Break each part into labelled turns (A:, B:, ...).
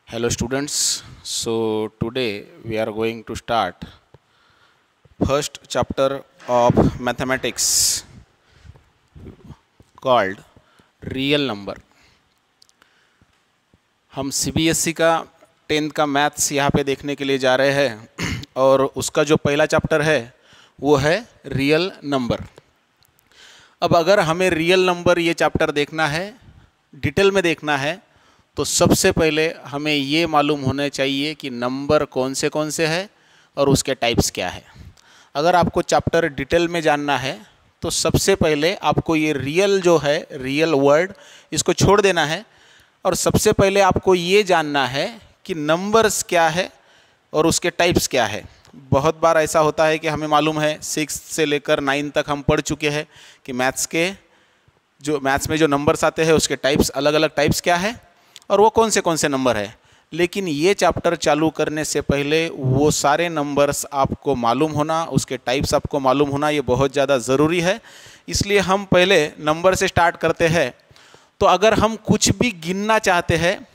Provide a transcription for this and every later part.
A: Hello students, so today we are going to start first chapter of mathematics called real number. हम CBSE का 10th का maths यहाँ पे देखने के लिए जा रहे हैं और उसका जो पहला चैप्टर है वो है रियल नंबर. अब अगर हमें रियल नंबर ये चैप्टर देखना है, डिटेल में देखना है, तो सबसे पहले हमें ये मालूम होना चाहिए कि नंबर कौन से है और उसके टाइप्स क्या है. अगर आपको चैप्टर डिटेल में जानना है तो सबसे पहले आपको ये रियल जो है, रियल वर्ड, इसको छोड़ देना है और सबसे पहले आपको ये जानना है कि नंबर्स क्या है और उसके टाइप्स क्या है. बहुत बार ऐसा होता है कि हमें मालूम है 6 से लेकर 9 तक हम पढ़ चुके हैं कि मैथ्स में जो नंबर्स आते हैं उसके टाइप्स, अलग अलग टाइप्स क्या है और वो कौन से नंबर है. लेकिन ये चैप्टर चालू करने से पहले वो सारे नंबर्स आपको मालूम होना, उसके टाइप्स आपको मालूम होना, ये बहुत ज़्यादा ज़रूरी है. इसलिए हम पहले नंबर से स्टार्ट करते हैं. तो अगर हम कुछ भी गिनना चाहते हैं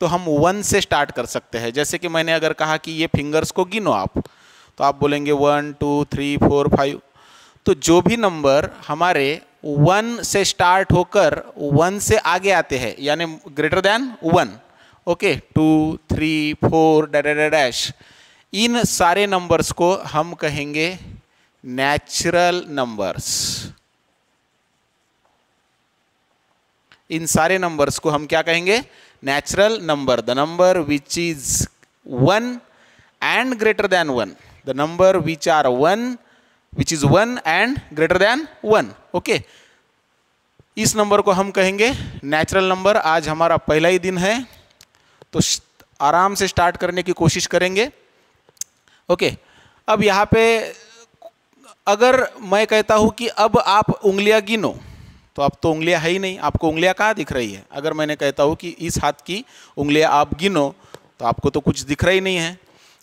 A: तो हम 1 से स्टार्ट कर सकते हैं. जैसे कि मैंने अगर कहा कि ये फिंगर्स को गिनो आप, तो आप बोलेंगे 1 2 3 4 5. तो जो भी नंबर हमारे 1 से स्टार्ट होकर 1 से आगे आते हैं, यानी ग्रेटर देन 1, ओके, 2 3 4 डैश, इन सारे नंबर्स को हम कहेंगे नेचुरल नंबर्स. इन सारे नंबर्स को हम क्या कहेंगे? Natural number. The number which is 1 and greater than 1. The number which are 1 which is 1 and greater than 1. Okay, इस नंबर को हम कहेंगे नेचुरल नंबर. आज हमारा पहला ही दिन है तो आराम से स्टार्ट करने की कोशिश करेंगे. ओके, अब यहाँ पे अगर मैं कहता हूँ कि अब आप उंगलियाँ गिनो, तो अब तो उंगलियाँ है ही नहीं. आपको उंगलियाँ कहाँ दिख रही है? अगर मैंने कहता हूँ कि इस हाथ की उंगलियाँ आप गिनो, तो आपको तो कुछ दिख रहा ही नहीं है.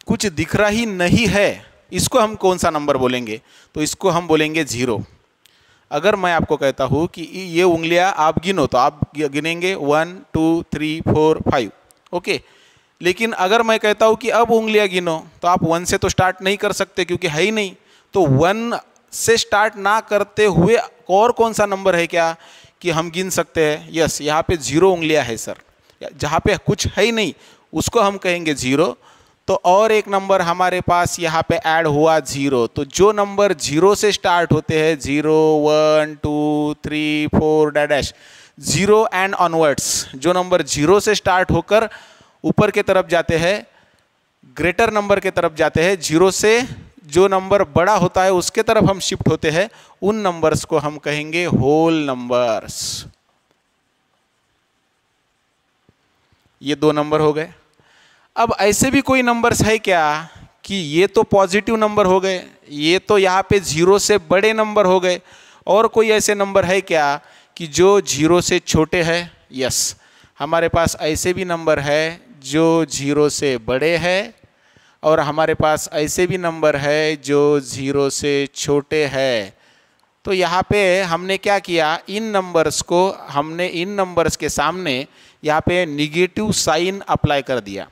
A: कुछ दिख रहा ही नहीं है, इसको हम कौन सा नंबर बोलेंगे? तो इसको हम बोलेंगे 0. अगर मैं आपको कहता हूँ कि ये उंगलियां आप गिनो, तो आप गिनेंगे 1 2 3 4 5. ओके, लेकिन अगर मैं कहता हूँ कि अब उंगलियां गिनो, तो आप 1 से तो स्टार्ट नहीं कर सकते क्योंकि है ही नहीं. तो 1 से स्टार्ट ना करते हुए और कौन सा नंबर है क्या कि हम गिन सकते हैं? यस, यहाँ पे 0 उंगलियाँ है सर. जहाँ पे कुछ है ही नहीं उसको हम कहेंगे 0. तो और एक नंबर हमारे पास यहाँ पे ऐड हुआ 0. तो जो नंबर 0 से स्टार्ट होते हैं, 0 1 2 3 4 डैश, 0 एंड ऑनवर्ड्स, जो नंबर 0 से स्टार्ट होकर ऊपर के तरफ जाते हैं, ग्रेटर नंबर के तरफ जाते हैं, 0 से जो नंबर बड़ा होता है उसके तरफ हम शिफ्ट होते हैं, उन नंबर्स को हम कहेंगे होल नंबर्स. ये 2 नंबर हो गए. अब ऐसे भी कोई नंबर्स है क्या कि ये तो पॉजिटिव नंबर हो गए, ये तो यहाँ पे 0 से बड़े नंबर हो गए, और कोई ऐसे नंबर है क्या कि जो 0 से छोटे हैं? यस, हमारे पास ऐसे भी नंबर है जो 0 से बड़े हैं और हमारे पास ऐसे भी नंबर है जो 0 से छोटे हैं. तो यहाँ पे हमने क्या किया, इन नंबर्स के सामने यहाँ पे निगेटिव साइन अप्लाई कर दिया.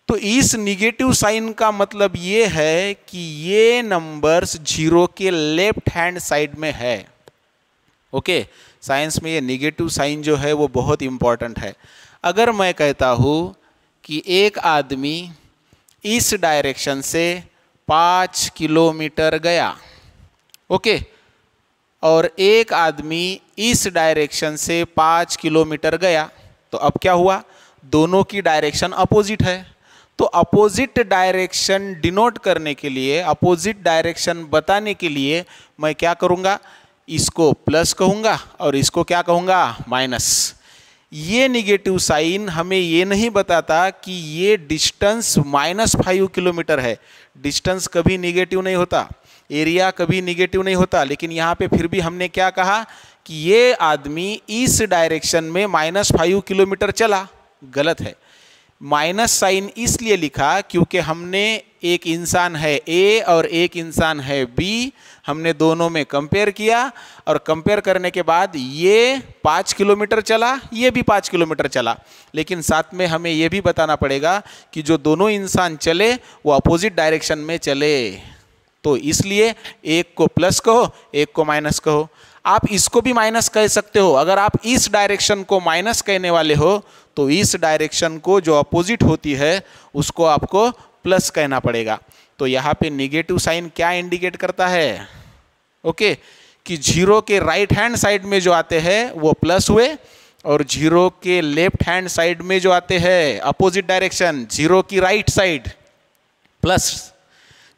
A: तो इस निगेटिव साइन का मतलब ये है कि ये नंबर्स 0 के लेफ्ट हैंड साइड में है. ओके, साइंस में ये निगेटिव साइन जो है वो बहुत इंपॉर्टेंट है. अगर मैं कहता हूँ कि एक आदमी इस डायरेक्शन से 5 किलोमीटर गया, ओके, और एक आदमी इस डायरेक्शन से 5 किलोमीटर गया, तो अब क्या हुआ? दोनों की डायरेक्शन अपोजिट है. तो अपोजिट डायरेक्शन डिनोट करने के लिए, अपोजिट डायरेक्शन बताने के लिए मैं क्या करूँगा? इसको प्लस कहूँगा और इसको क्या कहूँगा? माइनस. ये निगेटिव साइन हमें ये नहीं बताता कि ये डिस्टेंस -5 किलोमीटर है. डिस्टेंस कभी निगेटिव नहीं होता, एरिया कभी निगेटिव नहीं होता, लेकिन यहाँ पे फिर भी हमने क्या कहा कि ये आदमी इस डायरेक्शन में -5 किलोमीटर चला. गलत है. माइनस साइन इसलिए लिखा क्योंकि हमने एक इंसान है ए और एक इंसान है बी, हमने दोनों में कंपेयर किया और कंपेयर करने के बाद ये 5 किलोमीटर चला, ये भी 5 किलोमीटर चला, लेकिन साथ में हमें ये भी बताना पड़ेगा कि जो दोनों इंसान चले वो अपोजिट डायरेक्शन में चले। तो इसलिए एक को प्लस कहो, एक को माइनस कहो। आप इसको भी माइनस कह सकते हो। अगर आप इस डायरेक्शन को माइनस कहने वाले हो तो इस डायरेक्शन को जो अपोजिट होती है उसको आपको प्लस कहना पड़ेगा। तो यहाँ पे निगेटिव साइन क्या इंडिकेट करता है? ओके, कि जीरो के राइट हैंड साइड में जो आते हैं वो प्लस हुए और जीरो के लेफ्ट हैंड साइड में जो आते हैं अपोजिट डायरेक्शन, जीरो की राइट साइड प्लस,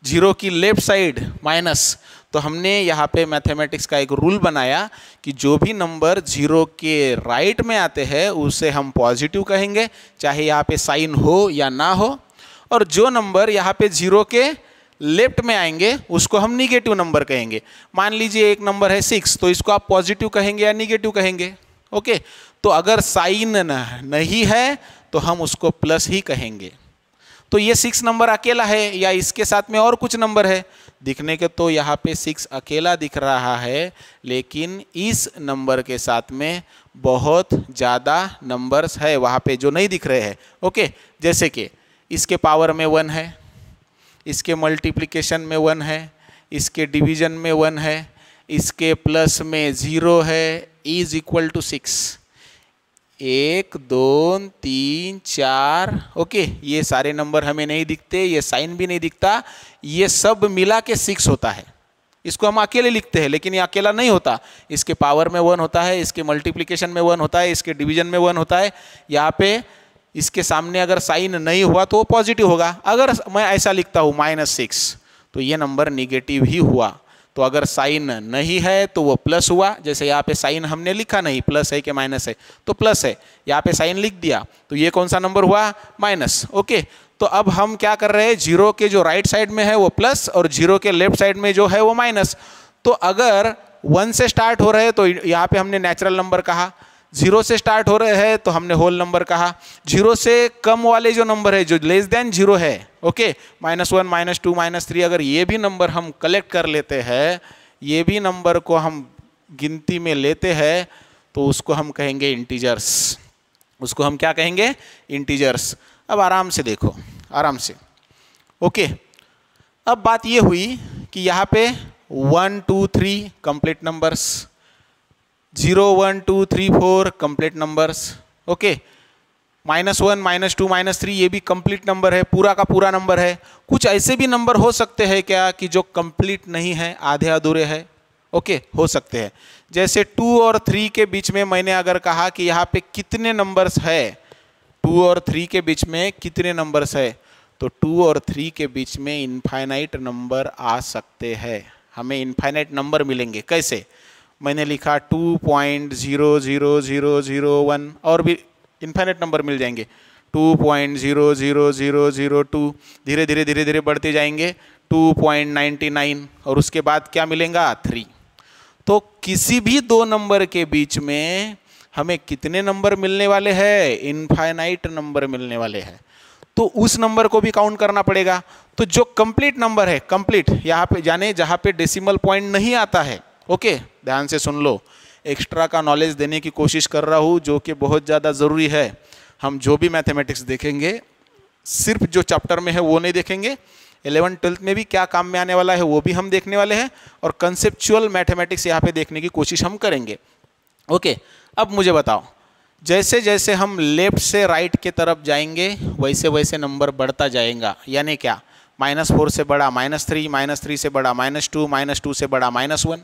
A: जीरो की लेफ्ट साइड माइनस। तो हमने यहाँ पे मैथमेटिक्स का एक रूल बनाया कि जो भी नंबर जीरो के राइट में आते हैं उसे हम पॉजिटिव कहेंगे, चाहे यहाँ पे साइन हो या ना हो, और जो नंबर यहाँ पे जीरो के लेफ्ट में आएंगे उसको हम निगेटिव नंबर कहेंगे। मान लीजिए एक नंबर है 6, तो इसको आप पॉजिटिव कहेंगे या निगेटिव कहेंगे? ओके, तो अगर साइन नहीं है तो हम उसको प्लस ही कहेंगे। तो ये 6 नंबर अकेला है या इसके साथ में और कुछ नंबर है? दिखने के तो यहाँ पे 6 अकेला दिख रहा है, लेकिन इस नंबर के साथ में बहुत ज़्यादा नंबर्स है वहाँ पे जो नहीं दिख रहे हैं। ओके, जैसे कि इसके पावर में 1 है, इसके मल्टीप्लिकेशन में 1 है, इसके डिवीजन में 1 है, इसके प्लस में 0 है, इज इक्वल टू 6। 1 2 3 4, ओके, ये सारे नंबर हमें नहीं दिखते, ये साइन भी नहीं दिखता, ये सब मिला के 6 होता है। इसको हम अकेले लिखते हैं लेकिन ये अकेला नहीं होता, इसके पावर में 1 होता है, इसके मल्टीप्लिकेशन में 1 होता है, इसके डिवीजन में 1 होता है। यहाँ पे इसके सामने अगर साइन नहीं हुआ तो वो पॉजिटिव होगा। अगर मैं ऐसा लिखता हूँ -6 तो ये नंबर निगेटिव ही हुआ। तो अगर साइन नहीं है तो वो प्लस हुआ। जैसे यहाँ पे साइन हमने लिखा नहीं, प्लस है कि माइनस है, तो प्लस है, यहाँ पे साइन लिख दिया तो ये कौन सा नंबर हुआ? माइनस। ओके, तो अब हम क्या कर रहे हैं, जीरो के जो राइट साइड में है वो प्लस और जीरो के लेफ्ट साइड में जो है वो माइनस। तो अगर 1 से स्टार्ट हो रहे हैं तो यहाँ पे हमने नेचुरल नंबर कहा, 0 से स्टार्ट हो रहे हैं तो हमने होल नंबर कहा, 0 से कम वाले जो नंबर है जो लेस देन 0 है, ओके, -1 -2 -3, अगर ये भी नंबर हम कलेक्ट कर लेते हैं, ये भी नंबर को हम गिनती में लेते हैं तो उसको हम कहेंगे इंटीजर्स। उसको हम क्या कहेंगे? इंटीजर्स। अब आराम से देखो, आराम से। ओके, अब बात ये हुई कि यहाँ पे 1 2 3 complete numbers, 0 1 2 3 4 complete numbers, okay, -1 -2 -3 ये भी कंप्लीट नंबर है, पूरा का पूरा नंबर है। कुछ ऐसे भी नंबर हो सकते हैं क्या कि जो कंप्लीट नहीं है, आधे अधूरे है? ओके, हो सकते हैं। जैसे 2 और 3 के बीच में मैंने अगर कहा कि यहाँ पे कितने नंबर्स है, 2 और 3 के बीच में कितने नंबर्स है, तो 2 और 3 के बीच में इनफाइनाइट नंबर आ सकते हैं, हमें इनफाइनाइट नंबर मिलेंगे। कैसे? मैंने लिखा 2.00001 और भी इनफाइनाइट नंबर मिल जाएंगे, 2.00002, धीरे धीरे धीरे धीरे बढ़ते जाएंगे 2.99 और उसके बाद क्या मिलेगा? 3। तो किसी भी दो नंबर के बीच में हमें कितने नंबर मिलने वाले हैं? इनफाइनाइट नंबर मिलने वाले हैं। तो उस नंबर को भी काउंट करना पड़ेगा। तो जो कंप्लीट नंबर है, कंप्लीट यहाँ पे जाने जहाँ पे डेसिमल पॉइंट नहीं आता है, ओके, ध्यान से सुन लो, एक्स्ट्रा का नॉलेज देने की कोशिश कर रहा हूँ जो कि बहुत ज़्यादा ज़रूरी है। हम जो भी मैथमेटिक्स देखेंगे सिर्फ जो चैप्टर में है वो नहीं देखेंगे, 11th 12th में भी क्या काम में आने वाला है वो भी हम देखने वाले हैं, और कंसेप्चुअल मैथमेटिक्स यहाँ पे देखने की कोशिश हम करेंगे। ओके, अब मुझे बताओ, जैसे जैसे हम लेफ्ट से राइट के तरफ जाएंगे वैसे वैसे नंबर बढ़ता जाएगा। यानी क्या? -4 से बड़ा -3, -3 से बड़ा -2, -2 से बड़ा -1,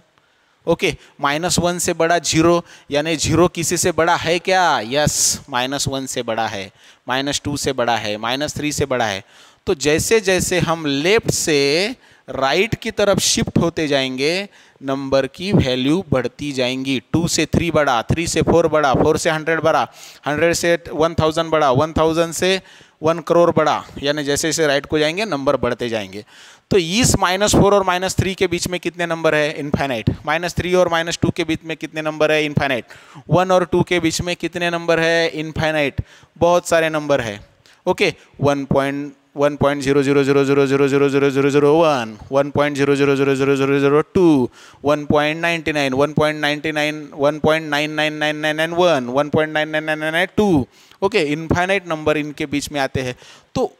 A: ओके, -1 से बड़ा 0, यानी 0 किसी से बड़ा है क्या? यस, -1 से बड़ा है, -2 से बड़ा है, -3 से बड़ा है। तो जैसे जैसे हम लेफ्ट से राइट की तरफ शिफ्ट होते जाएंगे नंबर की वैल्यू बढ़ती जाएंगी। 2 से 3 बड़ा, 3 से 4 बड़ा, 4 से 100 बड़ा, 100 से 1000 बड़ा, 1000 से 1 करोड़ बड़ा, यानी जैसे जैसे राइट को जाएंगे नंबर बढ़ते जाएंगे। तो इस -4 और -3 के बीच में कितने नंबर है? इनफाइनाइट। -3 और -2 के बीच में कितने नंबर है? इनफाइनाइट। 1 और 2 के बीच में कितने नंबर है? इनफाइनाइट। बहुत सारे नंबर है। ओके 1.00000000001, 1.000000002, 1.99, 1.99, 1.9999991, 1.9999992, ओके इनफाइनाइट नंबर इनके बीच में आते हैं। तो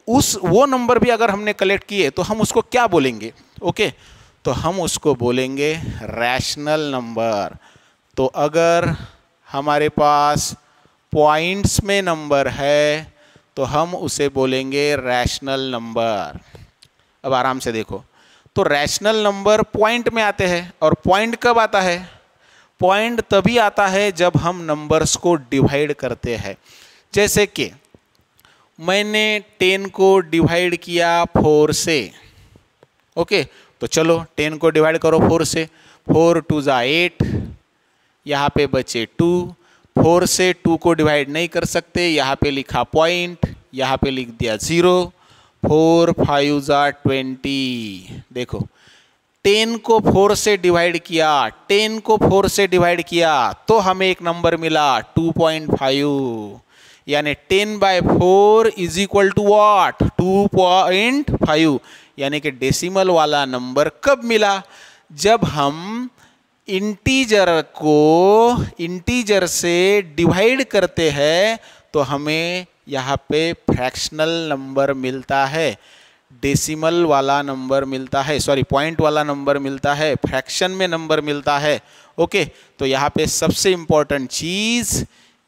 A: वो नंबर भी अगर हमने कलेक्ट किए तो हम उसको क्या बोलेंगे? ओके तो हम उसको बोलेंगे रैशनल नंबर। तो अगर हमारे पास पॉइंट्स में नंबर है तो हम उसे बोलेंगे रैशनल नंबर। अब आराम से देखो, तो रैशनल नंबर पॉइंट में आते हैं, और पॉइंट कब आता है? पॉइंट तभी आता है जब हम नंबर्स को डिवाइड करते हैं। जैसे कि मैंने 10 को डिवाइड किया 4 से, ओके तो चलो 10 को डिवाइड करो 4 से, 4 2 ज़ा 8, यहाँ पे बचे 2, 4 से 2 को डिवाइड नहीं कर सकते, यहाँ पे लिखा पॉइंट, यहाँ पे लिख दिया 0, 4 5 ज़ा 20। देखो 10 को 4 से डिवाइड किया, 10 को 4 से डिवाइड किया तो हमें एक नंबर मिला 2.5, यानी 10/4 इज इक्वल टू व्हाट? 2.5। यानी कि डेसिमल वाला नंबर कब मिला? जब हम इंटीजर को इंटीजर से डिवाइड करते हैं तो हमें यहाँ पे फ्रैक्शनल नंबर मिलता है, डेसिमल वाला नंबर मिलता है, सॉरी पॉइंट वाला नंबर मिलता है, फ्रैक्शन में नंबर मिलता है। ओके तो यहाँ पे सबसे इंपॉर्टेंट चीज़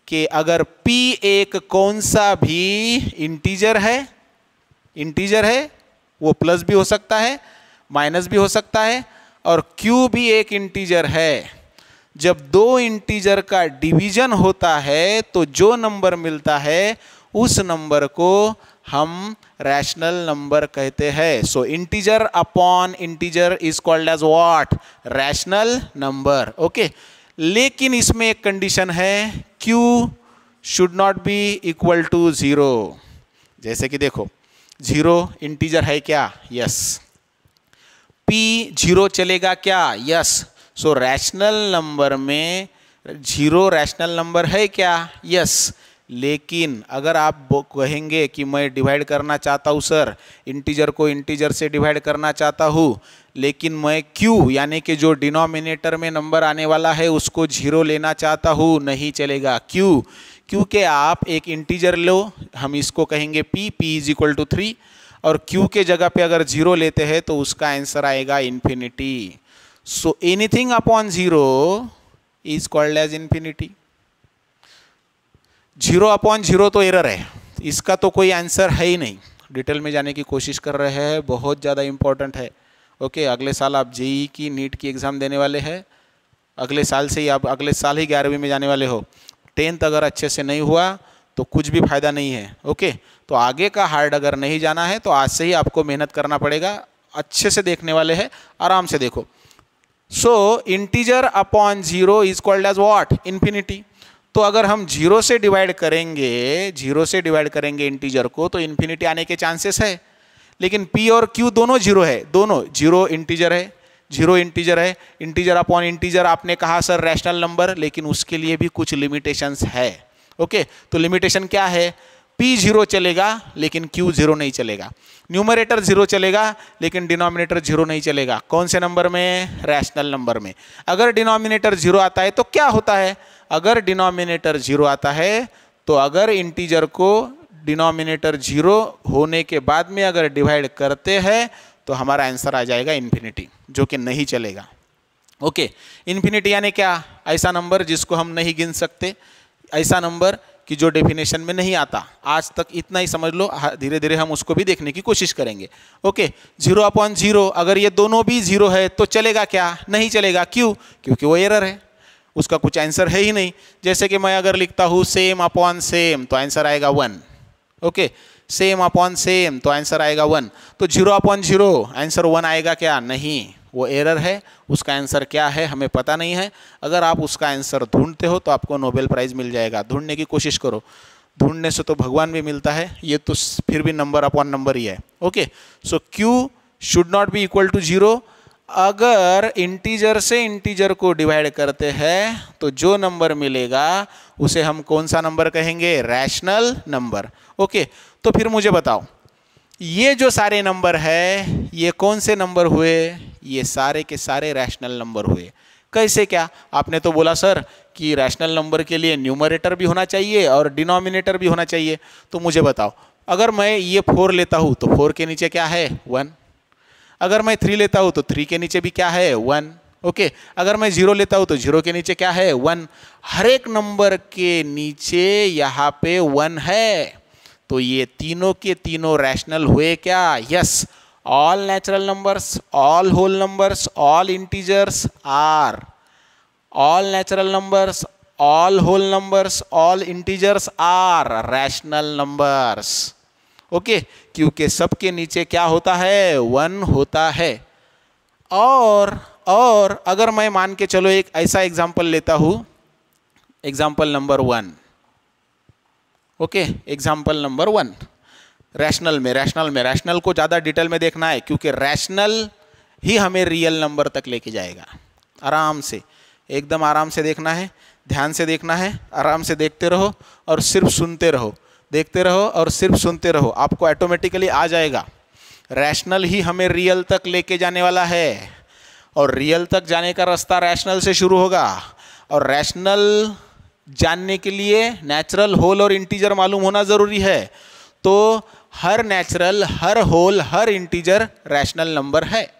A: कि अगर p एक कौन सा भी इंटीजर है, वो प्लस भी हो सकता है, माइनस भी हो सकता है, और q भी एक इंटीजर है। जब दो इंटीजर का डिवीजन होता है तो जो नंबर मिलता है उस नंबर को हम रैशनल नंबर कहते हैं। So integer upon integer is called as what? Rational number. Okay लेकिन इसमें एक कंडीशन है, q should not be equal to 0। जैसे कि देखो 0 इंटीजर है क्या? यस। p 0 चलेगा क्या? यस। सो रैशनल नंबर में 0 रैशनल नंबर है क्या? यस। लेकिन अगर आप कहेंगे कि मैं डिवाइड करना चाहता हूँ सर, इंटीजर को इंटीजर से डिवाइड करना चाहता हूँ, लेकिन मैं q यानी कि जो डिनोमिनेटर में नंबर आने वाला है उसको 0 लेना चाहता हूँ, नहीं चलेगा। क्योंकि आप एक इंटीजर लो, हम इसको कहेंगे p इज इक्वल टू 3, और q के जगह पे अगर 0 लेते हैं तो उसका आंसर आएगा infinity. So anything upon 0 is called as infinity. 0 upon 0 तो एरर है, इसका तो कोई आंसर है ही नहीं। डिटेल में जाने की कोशिश कर रहे हैं, बहुत ज़्यादा इंपॉर्टेंट है। ओके अगले साल आप जेई की नीट की एग्ज़ाम देने वाले हैं, अगले साल से ही आप अगले साल ही 11वीं में जाने वाले हो। 10th अगर अच्छे से नहीं हुआ तो कुछ भी फायदा नहीं है। ओके तो आगे का हार्ड अगर नहीं जाना है तो आज से ही आपको मेहनत करना पड़ेगा। अच्छे से देखने वाले हैं, आराम से देखो। So integer upon 0 is called as what? Infinity. तो अगर हम 0 से डिवाइड करेंगे इंटीजर को तो इन्फिनिटी आने के चांसेस है। लेकिन p और q दोनों 0 है, दोनों 0 इंटीजर है, 0 इंटीजर है। इंटीजर अपॉन इंटीजर आपने कहा सर रैशनल नंबर, लेकिन उसके लिए भी कुछ लिमिटेशंस है। ओके तो लिमिटेशन क्या है? p 0 चलेगा लेकिन q 0 नहीं चलेगा, न्यूमरेटर 0 चलेगा लेकिन डिनोमिनेटर 0 नहीं चलेगा। कौन से नंबर में? रैशनल नंबर में। अगर डिनोमिनेटर 0 आता है तो क्या होता है? अगर डिनोमिनेटर 0 आता है तो अगर इंटीजर को डिनोमिनेटर 0 होने के बाद में अगर डिवाइड करते हैं तो हमारा आंसर आ जाएगा इन्फिनिटी, जो कि नहीं चलेगा। ओके इन्फिनिटी यानी क्या? ऐसा नंबर जिसको हम नहीं गिन सकते, ऐसा नंबर कि जो डेफिनेशन में नहीं आता। आज तक इतना ही समझ लो, धीरे धीरे हम उसको भी देखने की कोशिश करेंगे। ओके 0 अपॉन 0 अगर ये दोनों भी 0 है तो चलेगा क्या? नहीं चलेगा। क्यों? क्योंकि वो एरर है, उसका कुछ आंसर है ही नहीं। जैसे कि मैं अगर लिखता हूँ सेम अपॉन सेम तो आंसर आएगा 1। ओके सेम अपॉन सेम तो आंसर आएगा 1। तो 0 अपॉन 0 आंसर 1 आएगा क्या? नहीं, वो एरर है, उसका आंसर क्या है हमें पता नहीं है। अगर आप उसका आंसर ढूंढते हो तो आपको नोबेल प्राइज़ मिल जाएगा। ढूंढने की कोशिश करो, ढूंढने से तो भगवान भी मिलता है, ये तो फिर भी नंबर अपॉन नंबर ही है। Okay so q should not be equal to 0। अगर इंटीजर से इंटीजर को डिवाइड करते हैं तो जो नंबर मिलेगा उसे हम कौन सा नंबर कहेंगे? Rational number. ओके, तो फिर मुझे बताओ ये जो सारे नंबर है ये कौन से नंबर हुए? ये सारे के सारे रैशनल नंबर हुए। कैसे क्या? आपने तो बोला सर कि रैशनल नंबर के लिए न्यूमरेटर भी होना चाहिए और डिनोमिनेटर भी होना चाहिए। तो मुझे बताओ, अगर मैं ये 4 लेता हूँ तो 4 के नीचे क्या है? 1। अगर मैं 3 लेता हूँ तो 3 के नीचे भी क्या है? 1। ओके, अगर मैं 0 लेता हूँ तो 0 के नीचे क्या है? 1। हर एक नंबर के नीचे यहाँ पे 1 है। तो ये तीनों के तीनों रैशनल हुए क्या? Yes, all natural numbers, all whole numbers, all integers are, all natural numbers, all whole numbers, all integers are rational numbers. Okay, क्योंकि सबके नीचे क्या होता है? 1 होता है। और अगर मैं मान के चलो एक ऐसा एग्जांपल लेता हूं, example number 1। Okay, example number 1 rational को ज़्यादा डिटेल में देखना है क्योंकि रैशनल ही हमें रियल नंबर तक लेके जाएगा। आराम से, एकदम आराम से देखना है, ध्यान से देखना है, आराम से देखते रहो और सिर्फ सुनते रहो, देखते रहो और सिर्फ सुनते रहो, आपको ऑटोमेटिकली आ जाएगा। रैशनल ही हमें रियल तक लेके जाने वाला है और रियल तक जाने का रास्ता रैशनल से शुरू होगा। और रैशनल जानने के लिए नेचुरल, होल और इंटीजर मालूम होना ज़रूरी है। तो हर नेचुरल, हर होल, हर इंटीजर रैशनल नंबर है।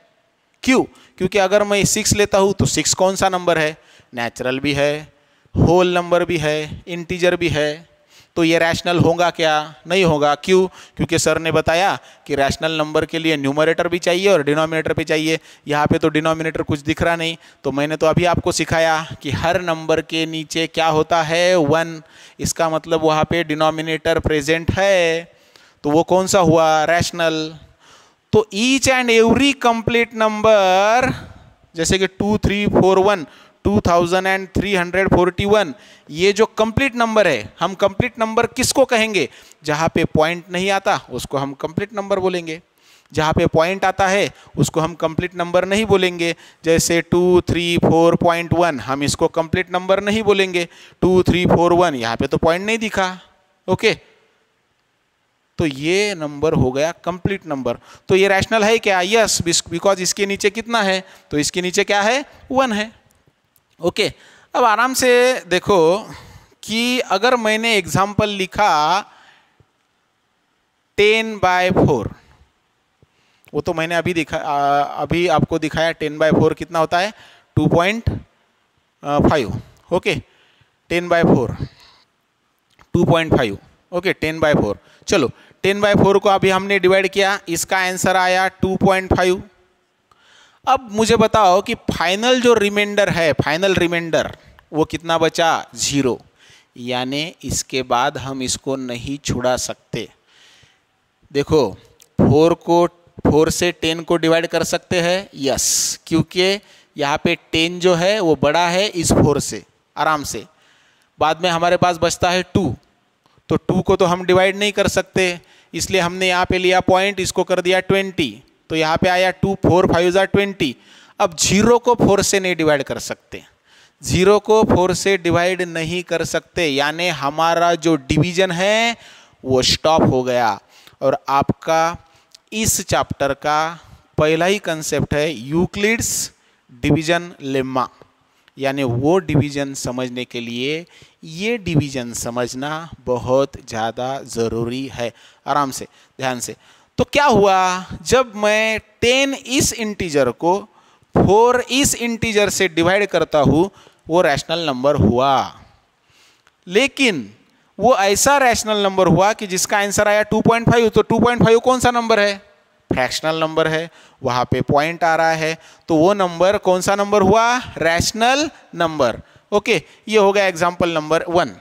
A: क्यों? क्योंकि अगर मैं 6 लेता हूँ तो 6 कौन सा नंबर है? नेचुरल भी है, होल नंबर भी है, इंटीजर भी है। तो ये रैशनल होगा क्या? नहीं होगा। क्यों? क्योंकि सर ने बताया कि रैशनल नंबर के लिए न्यूमरेटर भी चाहिए और डिनोमिनेटर भी चाहिए। यहाँ पे तो डिनोमिनेटर कुछ दिख रहा नहीं, तो मैंने तो अभी आपको सिखाया कि हर नंबर के नीचे क्या होता है? 1। इसका मतलब वहाँ पे डिनोमिनेटर प्रेजेंट है, तो वो कौन सा हुआ? रैशनल। तो each and every complete number, जैसे कि 2341, 2341, ये जो कंप्लीट नंबर है, हम कंप्लीट नंबर किसको कहेंगे? जहाँ पे पॉइंट नहीं आता उसको हम कंप्लीट नंबर बोलेंगे, जहाँ पे पॉइंट आता है उसको हम कंप्लीट नंबर नहीं बोलेंगे। जैसे 234.1, हम इसको कंप्लीट नंबर नहीं बोलेंगे। 2341, यहाँ पे तो पॉइंट नहीं दिखा। ओके, तो ये नंबर हो गया कंप्लीट नंबर। तो ये रैशनल है क्या? यस, बिकॉज इसके नीचे कितना है? तो इसके नीचे क्या है? 1 है। ओके, अब आराम से देखो कि अगर मैंने एग्जाम्पल लिखा 10/4, वो तो मैंने अभी आपको दिखाया 10/4 कितना होता है? 2.5। ओके, 10/4 2.5। ओके, 10/4। चलो, 10/4 को अभी हमने डिवाइड किया, इसका आंसर आया 2.5। अब मुझे बताओ कि फाइनल जो रिमाइंडर है, फाइनल रिमाइंडर वो कितना बचा? 0। यानी इसके बाद हम इसको नहीं छुड़ा सकते। देखो, 4 से 10 को डिवाइड कर सकते हैं, यस, क्योंकि यहाँ पे 10 जो है वो बड़ा है इस 4 से, आराम से। बाद में हमारे पास बचता है 2, तो 2 को तो हम डिवाइड नहीं कर सकते, इसलिए हमने यहाँ पे लिया पॉइंट, इसको कर दिया 20, तो यहाँ पे आया 2, 4, 5 20। अब 0 को 4 से नहीं डिवाइड कर सकते, 0 को 4 से डिवाइड नहीं कर सकते, यानी हमारा जो डिवीजन है वो स्टॉप हो गया। और आपका इस चैप्टर का पहला ही कंसेप्ट है यूक्लिड्स डिवीजन लेम्मा, यानी वो डिवीजन समझने के लिए ये डिवीजन समझना बहुत ज़्यादा ज़रूरी है। आराम से, ध्यान से। तो क्या हुआ, जब मैं 10 इस इंटीजर को 4 इस इंटीजर से डिवाइड करता हूँ, वो रैशनल नंबर हुआ। लेकिन वो ऐसा रैशनल नंबर हुआ कि जिसका आंसर आया 2.5। तो 2.5 कौन सा नंबर है? फ्रैक्शनल नंबर है, वहाँ पे पॉइंट आ रहा है, तो वो नंबर कौन सा नंबर हुआ? Rational number. ओके, ये हो गया एग्जाम्पल नंबर 1।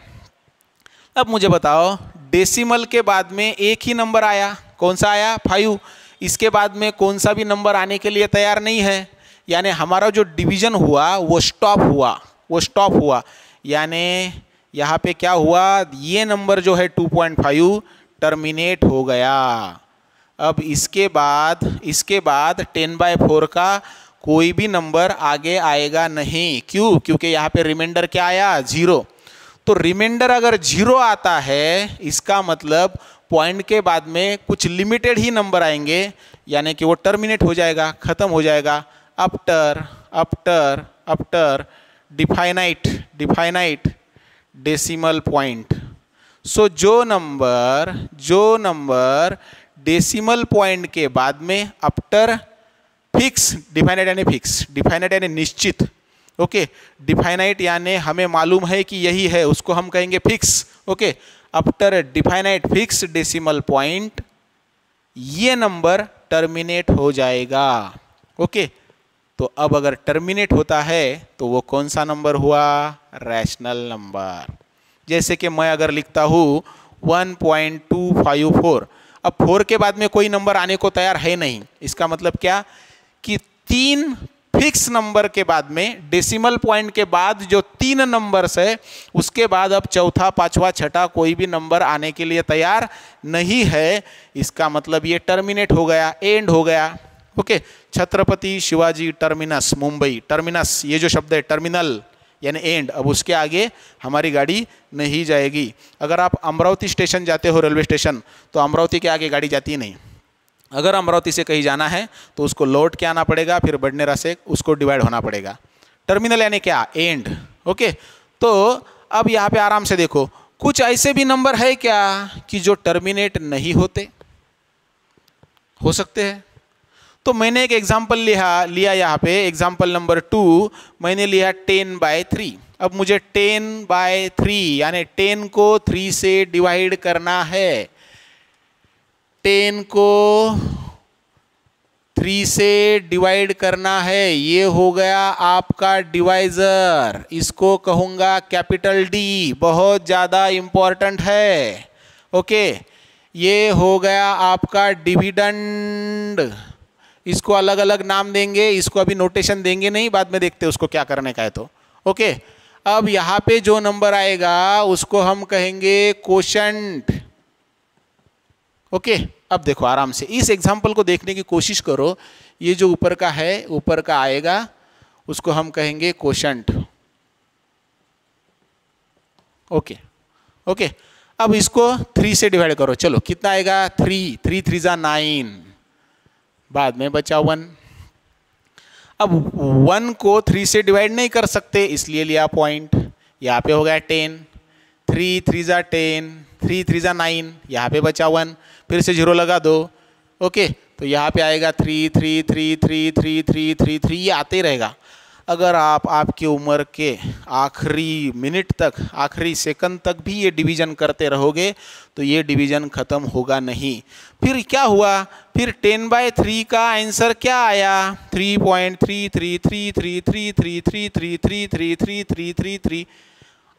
A: अब मुझे बताओ, डेसिमल के बाद में एक ही नंबर आया, कौन सा आया? 5। इसके बाद में कौन सा भी नंबर आने के लिए तैयार नहीं है, यानी हमारा जो डिवीजन हुआ वो स्टॉप हुआ, यानी यहाँ पे क्या हुआ? ये नंबर जो है 2.5 टर्मिनेट हो गया। अब इसके बाद 10/4 का कोई भी नंबर आगे आएगा नहीं। क्यों? क्योंकि यहाँ पे रिमाइंडर क्या आया? 0। तो रिमाइंडर अगर 0 आता है, इसका मतलब पॉइंट के बाद में कुछ लिमिटेड ही नंबर आएंगे, यानी कि वो टर्मिनेट हो जाएगा, खत्म हो जाएगा। After after after definite decimal point. So जो नंबर डेसिमल पॉइंट के बाद में आफ्टर फिक्स, डिफाइनाइट यानी निश्चित, ओके, डिफाइनाइट यानी हमें मालूम है कि यही है, उसको हम कहेंगे fix, okay. After definite fix decimal point ये नंबर टर्मिनेट हो जाएगा, ओके। तो अब अगर टर्मिनेट होता है तो वो कौन सा नंबर हुआ? Rational number. जैसे कि मैं अगर लिखता हूँ 1.254, अब 4 के बाद में कोई नंबर आने को तैयार है नहीं, इसका मतलब क्या कि 3 फिक्स नंबर के बाद में, डेसिमल पॉइंट के बाद जो 3 नंबर्स है, उसके बाद अब चौथा, पांचवा, छठा कोई भी नंबर आने के लिए तैयार नहीं है। इसका मतलब ये टर्मिनेट हो गया, एंड हो गया, okay. Chhatrapati Shivaji terminus Mumbai, terminus ये जो शब्द है टर्मिनल यानी एंड, अब उसके आगे हमारी गाड़ी नहीं जाएगी। अगर आप अमरावती स्टेशन जाते हो, रेलवे स्टेशन, तो अमरावती के आगे गाड़ी जाती नहीं। अगर अमरावती से कहीं जाना है तो उसको लौट के आना पड़ेगा, फिर बडनेरा से उसको डिवाइड होना पड़ेगा। टर्मिनल यानी क्या? And, okay. तो अब यहाँ पे आराम से देखो, कुछ ऐसे भी नंबर है क्या कि जो टर्मिनेट नहीं होते? हो सकते हैं। तो मैंने एक एग्जाम्पल लिया यहाँ पे, एग्जाम्पल नंबर 2 मैंने लिया 10/3। अब मुझे 10/3 यानी 10 को 3 से डिवाइड करना है। 10 को 3 से डिवाइड करना है, ये हो गया आपका डिवाइजर, इसको कहूँगा कैपिटल डी, बहुत ज़्यादा इम्पोर्टेंट है, ओके। ये हो गया आपका डिविडेंड, इसको अलग अलग नाम देंगे, इसको अभी नोटेशन देंगे नहीं, बाद में देखते हैं उसको क्या करने का है तो, ओके। अब यहाँ पे जो नंबर आएगा उसको हम कहेंगे कोशेंट, ओके। अब देखो आराम से इस एग्जाम्पल को देखने की कोशिश करो। ये जो ऊपर का है, ऊपर का आएगा, उसको हम कहेंगे कोशेंट, ओके ओके। अब इसको 3 से डिवाइड करो, चलो कितना आएगा? 3 3 जा 9, बाद में बचा 1। अब 1 को 3 से डिवाइड नहीं कर सकते, इसलिए लिया पॉइंट, यहाँ पे हो गया 10, 3 3 जा 10, 3 3 जा 9, यहाँ पे बचा 1, फिर से 0 लगा दो, ओके। तो यहाँ पे आएगा 3 3 3 3 3 3 3 3, ये आते ही रहेगा। अगर आप आपकी उम्र के आखिरी मिनट तक, आखिरी सेकंड तक भी ये डिवीज़न करते रहोगे तो ये डिवीज़न ख़त्म होगा नहीं। फिर क्या हुआ? फिर 10/3 का आंसर क्या आया? 3.333333333333333।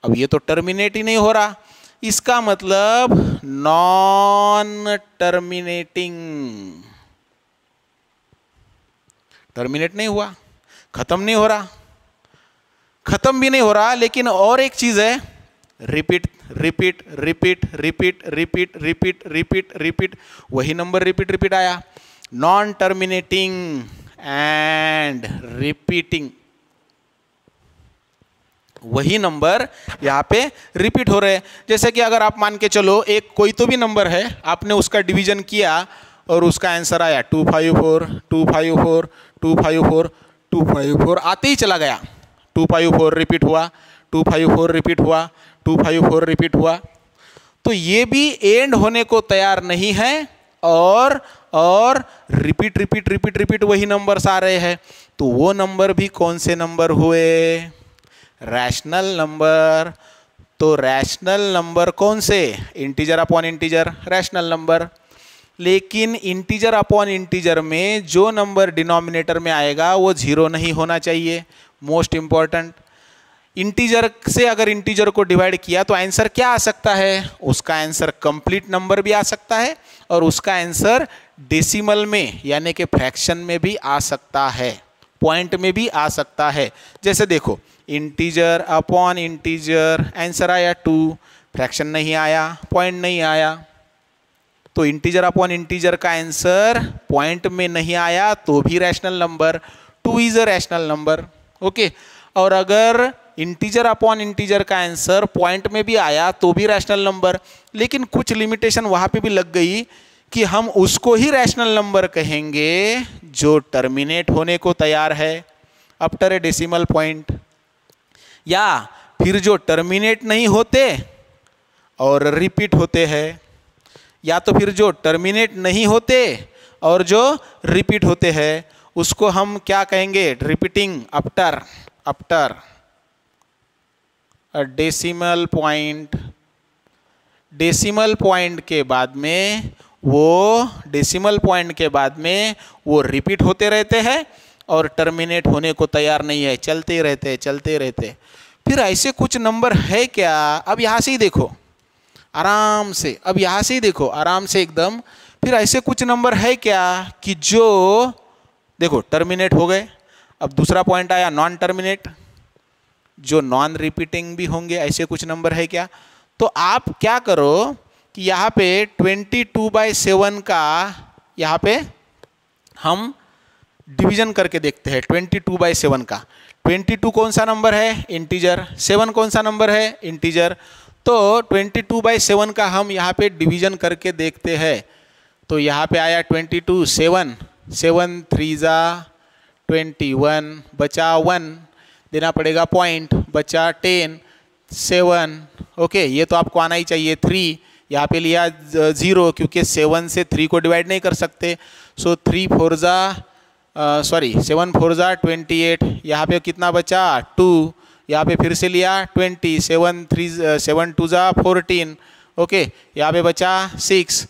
A: अब ये तो टर्मिनेट ही नहीं हो रहा, इसका मतलब नॉन टर्मिनेटिंग, टर्मिनेट नहीं हुआ, खत्म नहीं हो रहा, खत्म भी नहीं हो रहा। लेकिन और एक चीज है, repeat repeat repeat repeat repeat repeat repeat repeat, वही नंबर रिपीट रिपीट आया, नॉन टर्मिनेटिंग एंड रिपीटिंग, वही नंबर यहाँ पे रिपीट हो रहे हैं। जैसे कि अगर आप मान के चलो एक कोई तो भी नंबर है, आपने उसका डिवीजन किया और उसका आंसर आया 254 254 254 254, आते ही चला गया, 254 रिपीट हुआ, 254 रिपीट हुआ, 254 रिपीट हुआ, तो ये भी एंड होने को तैयार नहीं है और रिपीट रिपीट रिपीट रिपीट वही नंबर्स आ रहे हैं। तो वो नंबर भी कौन से नंबर हुए? Rational number. तो रैशनल नंबर कौन से? Integer upon integer, rational number. लेकिन इंटीजर अपॉन इंटीजर में जो नंबर डिनोमिनेटर में आएगा वो 0 नहीं होना चाहिए, मोस्ट इंपॉर्टेंट। इंटीजर से अगर इंटीजर को डिवाइड किया तो आंसर क्या आ सकता है? उसका आंसर कंप्लीट नंबर भी आ सकता है और उसका आंसर डेसिमल में यानी कि फ्रैक्शन में भी आ सकता है, पॉइंट में भी आ सकता है। जैसे देखो, इंटीजर अपॉन इंटीजर, आंसर आया 2, फ्रैक्शन नहीं आया, पॉइंट नहीं आया। तो इंटीजर अपॉन इंटीजर का आंसर पॉइंट में नहीं आया तो भी rational number, 2 is a rational number, okay. और अगर इंटीजर अपॉन इंटीजर का आंसर पॉइंट में भी आया तो भी रैशनल नंबर, लेकिन कुछ लिमिटेशन वहाँ पे भी लग गई कि हम उसको ही रैशनल नंबर कहेंगे जो टर्मिनेट होने को तैयार है आफ्टर ए डेसिमल पॉइंट, या फिर जो टर्मिनेट नहीं होते और रिपीट होते हैं, या तो फिर जो टर्मिनेट नहीं होते और जो रिपीट होते हैं उसको हम क्या कहेंगे, repeating after decimal point. Decimal point के बाद में वो रिपीट होते रहते हैं और टर्मिनेट होने को तैयार नहीं है, चलते रहते। फिर ऐसे कुछ नंबर है क्या? अब यहाँ से ही देखो आराम से, आराम से एकदम। फिर ऐसे कुछ नंबर है क्या कि जो देखो टर्मिनेट हो गए। अब दूसरा पॉइंट आया नॉन टर्मिनेट, जो नॉन रिपीटिंग भी होंगे। ऐसे कुछ नंबर है क्या? तो आप क्या करो कि यहाँ पे 22/7 का यहाँ पे हम डिवीजन करके देखते हैं। 22/7 का 22 कौन सा नंबर है? इंटीजर। 7 कौन सा नंबर है? इंटीजर। तो 22/7 का हम यहाँ पे डिवीजन करके देखते हैं। तो यहाँ पे आया 22, 7 3 जा 21, बचा 1, देना पड़ेगा पॉइंट, बचा 10, 7। ओके, ये तो आपको आना ही चाहिए। 3 यहाँ पे लिया 0 क्योंकि 7 से 3 को डिवाइड नहीं कर सकते। सो 7 4 जा 28। यहाँ पे कितना बचा? 2। यहाँ पे फिर से लिया 20, 7 2 जा 14। ओके, यहाँ पे बचा 6,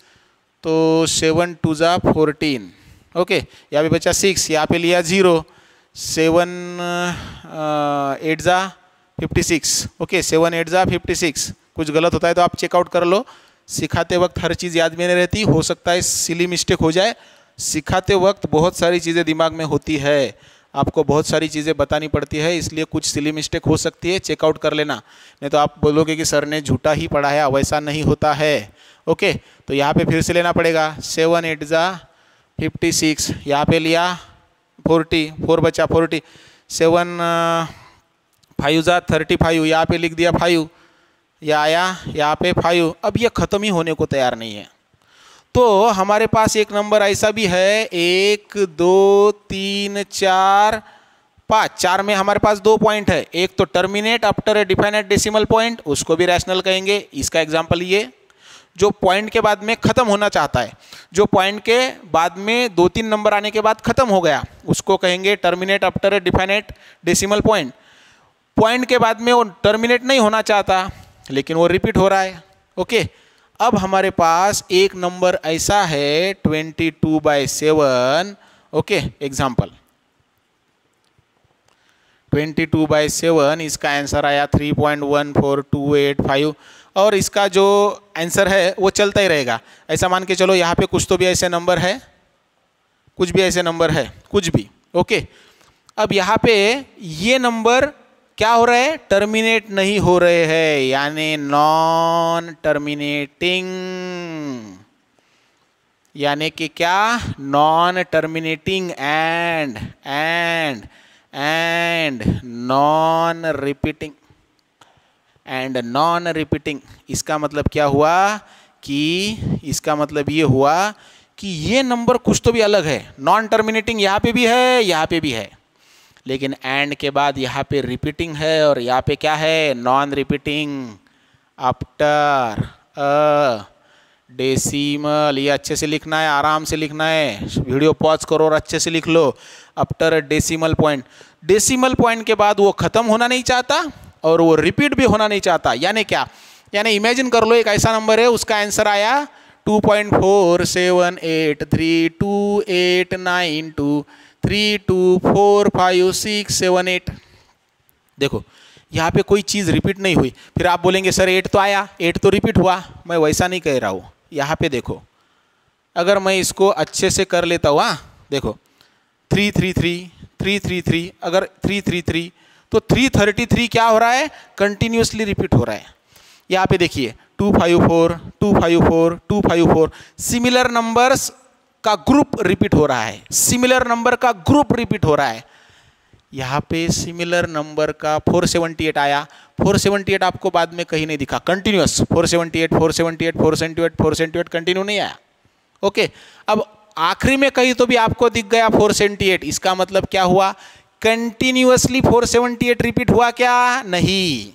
A: तो 7 2 जा 14। ओके, यहाँ पे बचा 6, यहाँ पे लिया 0, 7 8 जा 56। ओके, 7 8 जा 56। कुछ गलत होता है तो आप चेकआउट कर लो। सिखाते वक्त हर चीज़ याद में नहीं रहती, हो सकता है सिली मिस्टेक हो जाए। सिखाते वक्त बहुत सारी चीज़ें दिमाग में होती है, आपको बहुत सारी चीज़ें बतानी पड़ती है, इसलिए कुछ सिली मिस्टेक हो सकती है, चेकआउट कर लेना। नहीं तो आप बोलोगे कि सर ने झूठा ही पढ़ाया, वैसा नहीं होता है। ओके, तो यहाँ पे फिर से लेना पड़ेगा। 7 8 जा 56, यहाँ पे लिया 40, 4 बचा 40, 7 5 जा 35, यहाँ पे लिख दिया 5, यह आया यहाँ पे 5। अब ये ख़त्म ही होने को तैयार नहीं है। तो हमारे पास एक नंबर ऐसा भी है, 1 2 3 4 5, 4 में हमारे पास 2 पॉइंट है। एक तो terminate after a definite decimal point, उसको भी रैशनल कहेंगे। इसका एग्जांपल ये, जो पॉइंट के बाद में ख़त्म होना चाहता है, जो पॉइंट के बाद में 2-3 नंबर आने के बाद ख़त्म हो गया, उसको कहेंगे terminate after a definite decimal point. Point के बाद में वो टर्मिनेट नहीं होना चाहता लेकिन वो रिपीट हो रहा है। ओके, अब हमारे पास एक नंबर ऐसा है 22/7। ओके, एग्जाम्पल 22/7, इसका आंसर आया 3.14285 और इसका जो आंसर है वो चलता ही रहेगा। ऐसा मान के चलो यहाँ पे कुछ तो भी ऐसे नंबर है, कुछ भी ऐसे नंबर है, कुछ भी। ओके, अब यहाँ पे ये नंबर क्या हो रहा है? टर्मिनेट नहीं हो रहे हैं, यानी नॉन टर्मिनेटिंग, यानी कि क्या? Non terminating and non repeating इसका मतलब क्या हुआ कि इसका मतलब ये हुआ कि ये नंबर कुछ तो भी अलग है। नॉन टर्मिनेटिंग यहाँ पे भी है, यहाँ पे भी है, लेकिन एंड के बाद यहाँ पे रिपीटिंग है और यहाँ पे क्या है? Non repeating after a decimal. ये अच्छे से लिखना है, आराम से लिखना है, वीडियो पॉज करो और अच्छे से लिख लो। After a decimal point, decimal point के बाद वो ख़त्म होना नहीं चाहता और वो रिपीट भी होना नहीं चाहता। यानी क्या? यानी इमेजिन कर लो एक ऐसा नंबर है, उसका आंसर आया 2.47832892 3245678। देखो यहाँ पे कोई चीज़ रिपीट नहीं हुई। फिर आप बोलेंगे सर 8 तो आया, 8 तो रिपीट हुआ। मैं वैसा नहीं कह रहा हूँ। यहाँ पे देखो, अगर मैं इसको अच्छे से कर लेता हूँ, देखो 333 अगर 333 तो 333 क्या हो रहा है? कंटिन्यूसली रिपीट हो रहा है। यहाँ पे देखिए 254 सिमिलर नंबर्स का ग्रुप रिपीट हो रहा है, सिमिलर नंबर का ग्रुप रिपीट हो रहा है। यहाँ पे सिमिलर नंबर का 478 आया। 478 आपको बाद में कहीं नहीं दिखा, कंटिन्यूअस 478 478 478 478 कंटिन्यू नहीं आया। ओके, अब आखिरी में कहीं तो भी आपको दिख गया 478, इसका मतलब क्या हुआ, कंटिन्यूअसली 478 रिपीट हुआ क्या, नहीं।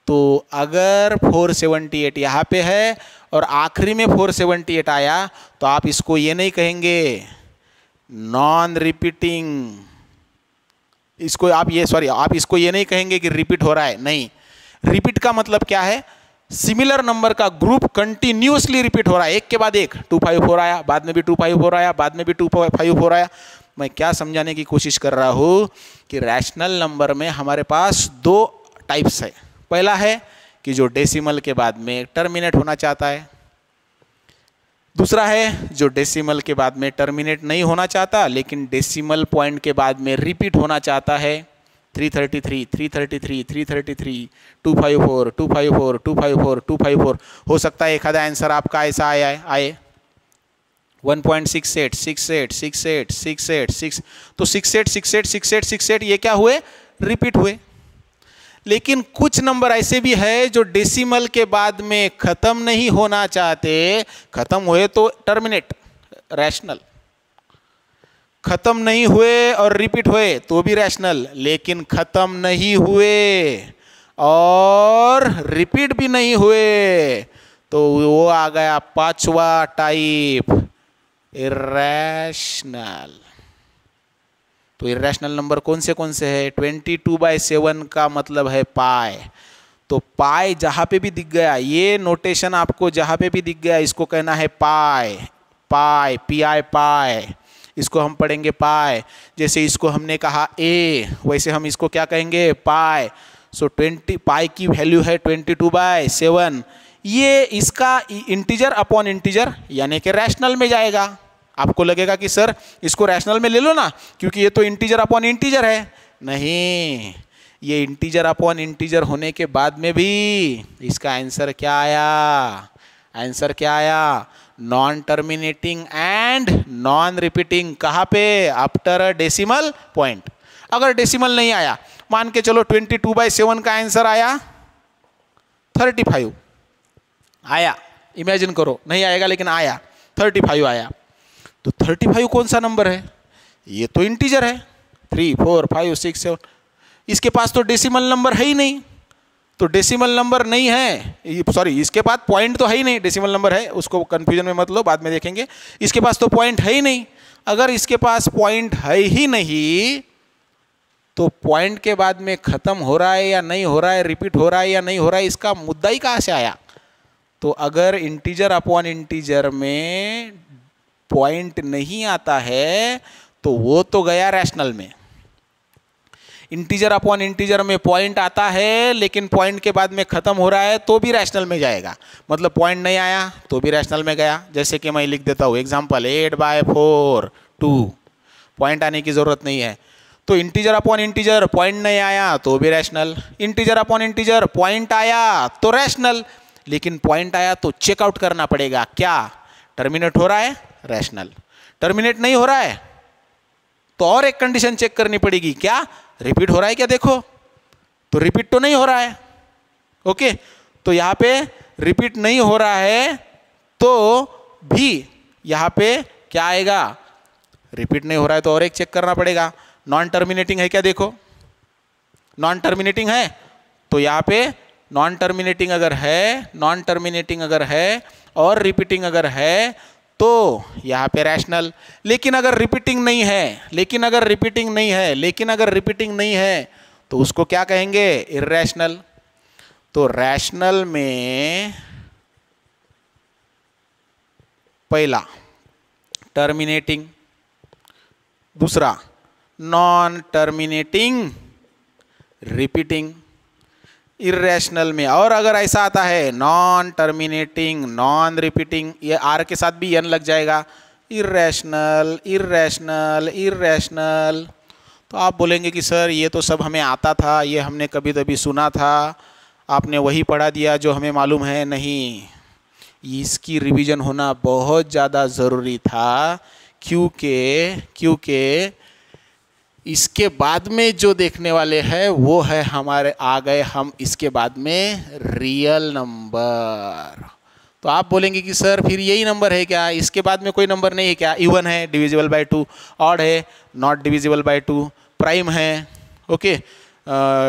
A: तो अगर 478 यहाँ पे है और आखिरी में 478 आया तो आप इसको ये नहीं कहेंगे नॉन रिपीटिंग, इसको आप इसको ये नहीं कहेंगे कि रिपीट हो रहा है, नहीं। रिपीट का मतलब क्या है, सिमिलर नंबर का ग्रुप कंटिन्यूअसली रिपीट हो रहा है, एक के बाद एक 254 आया, बाद में भी 254 आया, बाद में भी 254 आया। मैं क्या समझाने की कोशिश कर रहा हूँ कि रैशनल नंबर में हमारे पास दो टाइप्स है। पहला है कि जो डेसिमल के बाद में टर्मिनेट होना चाहता है, दूसरा है जो डेसिमल के बाद में टर्मिनेट नहीं होना चाहता लेकिन डेसिमल पॉइंट के बाद में रिपीट होना चाहता है। 333 333 333 254 254 254 254 हो सकता है एक आधा आंसर आपका ऐसा आए 1.68 68 68 68 6, तो 68 68 68 68 ये क्या हुए, रिपीट हुए। लेकिन कुछ नंबर ऐसे भी है जो डेसिमल के बाद में खत्म नहीं होना चाहते, खत्म हुए तो टर्मिनेट रैशनल, खत्म नहीं हुए और रिपीट हुए तो भी रैशनल, लेकिन खत्म नहीं हुए और रिपीट भी नहीं हुए तो वो आ गया पांचवा टाइप, इरैशनल। तो इरैशनल नंबर कौन से है, 22/7 का मतलब है पाई। तो पाई जहाँ पे भी दिख गया, ये नोटेशन आपको जहाँ पे भी दिख गया इसको कहना है पाई, पाई PI पाई, इसको हम पढ़ेंगे पाई। जैसे इसको हमने कहा A, वैसे हम इसको क्या कहेंगे, पाई। सो 20 पाई की वैल्यू है 22/7, ये इसका इंटीजर अपॉन इंटीजर यानी कि रैशनल में जाएगा। आपको लगेगा कि सर इसको रैशनल में ले लो ना क्योंकि ये तो इंटीजर अपॉन इंटीजर है, नहीं, ये इंटीजर अपॉन इंटीजर होने के बाद में भी इसका आंसर क्या आया, आंसर क्या आया, non terminating and non repeating. कहाँ पे, आफ्टर डेसिमल पॉइंट। अगर डेसिमल नहीं आया, मान के चलो 22/7 का आंसर आया 35 आया, इमेजिन करो, नहीं आएगा लेकिन आया 35 आया, तो 35 कौन सा नंबर है, ये तो इंटीजर है, 3 4 5 6 7, इसके पास तो डेसिमल नंबर है ही नहीं, तो डेसिमल नंबर नहीं है, सॉरी इसके पास पॉइंट तो है ही नहीं, डेसिमल नंबर है, उसको कंफ्यूजन में मत लो, बाद में देखेंगे। इसके पास तो पॉइंट है ही नहीं, अगर इसके पास पॉइंट है ही नहीं तो पॉइंट के बाद में खत्म हो रहा है या नहीं हो रहा है, रिपीट हो रहा है या नहीं हो रहा है, इसका मुद्दा ही कहाँ से आया। तो अगर इंटीजर अपॉन इंटीजर में पॉइंट नहीं आता है तो वो तो गया रैशनल में। इंटीजर अपॉन इंटीजर में पॉइंट आता है लेकिन पॉइंट के बाद में खत्म हो रहा है तो भी रैशनल में जाएगा, मतलब पॉइंट नहीं आया तो भी रैशनल में गया। जैसे कि मैं लिख देता हूँ एग्जांपल 8/4 2, पॉइंट आने की जरूरत नहीं है, तो इंटीजर अपॉन इंटीजर पॉइंट नहीं आया तो भी rational, integer upon integer point आया तो रैशनल, लेकिन पॉइंट आया तो चेकआउट करना पड़ेगा, क्या टर्मिनेट हो रहा है, रैशनल। टर्मिनेट नहीं हो रहा है तो और एक कंडीशन चेक करनी पड़ेगी, क्या रिपीट हो रहा है क्या, देखो तो रिपीट तो नहीं हो रहा है। ओके, तो यहाँ पे रिपीट नहीं हो रहा है तो भी यहाँ पे क्या आएगा, रिपीट नहीं हो रहा है तो और एक चेक करना पड़ेगा, नॉन टर्मिनेटिंग है क्या, देखो नॉन टर्मिनेटिंग है तो यहाँ पे नॉन टर्मिनेटिंग अगर है, नॉन टर्मिनेटिंग अगर है और रिपीटिंग अगर है तो यहाँ पे रैशनल। लेकिन अगर रिपीटिंग नहीं है, लेकिन अगर रिपीटिंग नहीं है, लेकिन अगर रिपीटिंग नहीं है तो उसको क्या कहेंगे, इरैशनल। तो रैशनल में पहला टर्मिनेटिंग, दूसरा नॉन टर्मिनेटिंग, रिपीटिंग। इरैशनल में और अगर ऐसा आता है नॉन टर्मिनेटिंग नॉन रिपीटिंग, ये आर के साथ भी एन लग जाएगा, इरैशनल इरैशनल इरैशनल, तो आप बोलेंगे कि सर ये तो सब हमें आता था, ये हमने कभी कभी सुना था, आपने वही पढ़ा दिया जो हमें मालूम है। नहीं, इसकी रिवीजन होना बहुत ज़्यादा ज़रूरी था क्योंकि इसके बाद में जो देखने वाले हैं वो है हमारे, आ गए हम इसके बाद में रियल नंबर। तो आप बोलेंगे कि सर फिर यही नंबर है क्या, इसके बाद में कोई नंबर नहीं है क्या? इवन है, डिविजिबल बाय 2, ऑड है, नॉट डिविजिबल बाय 2, प्राइम है, okay,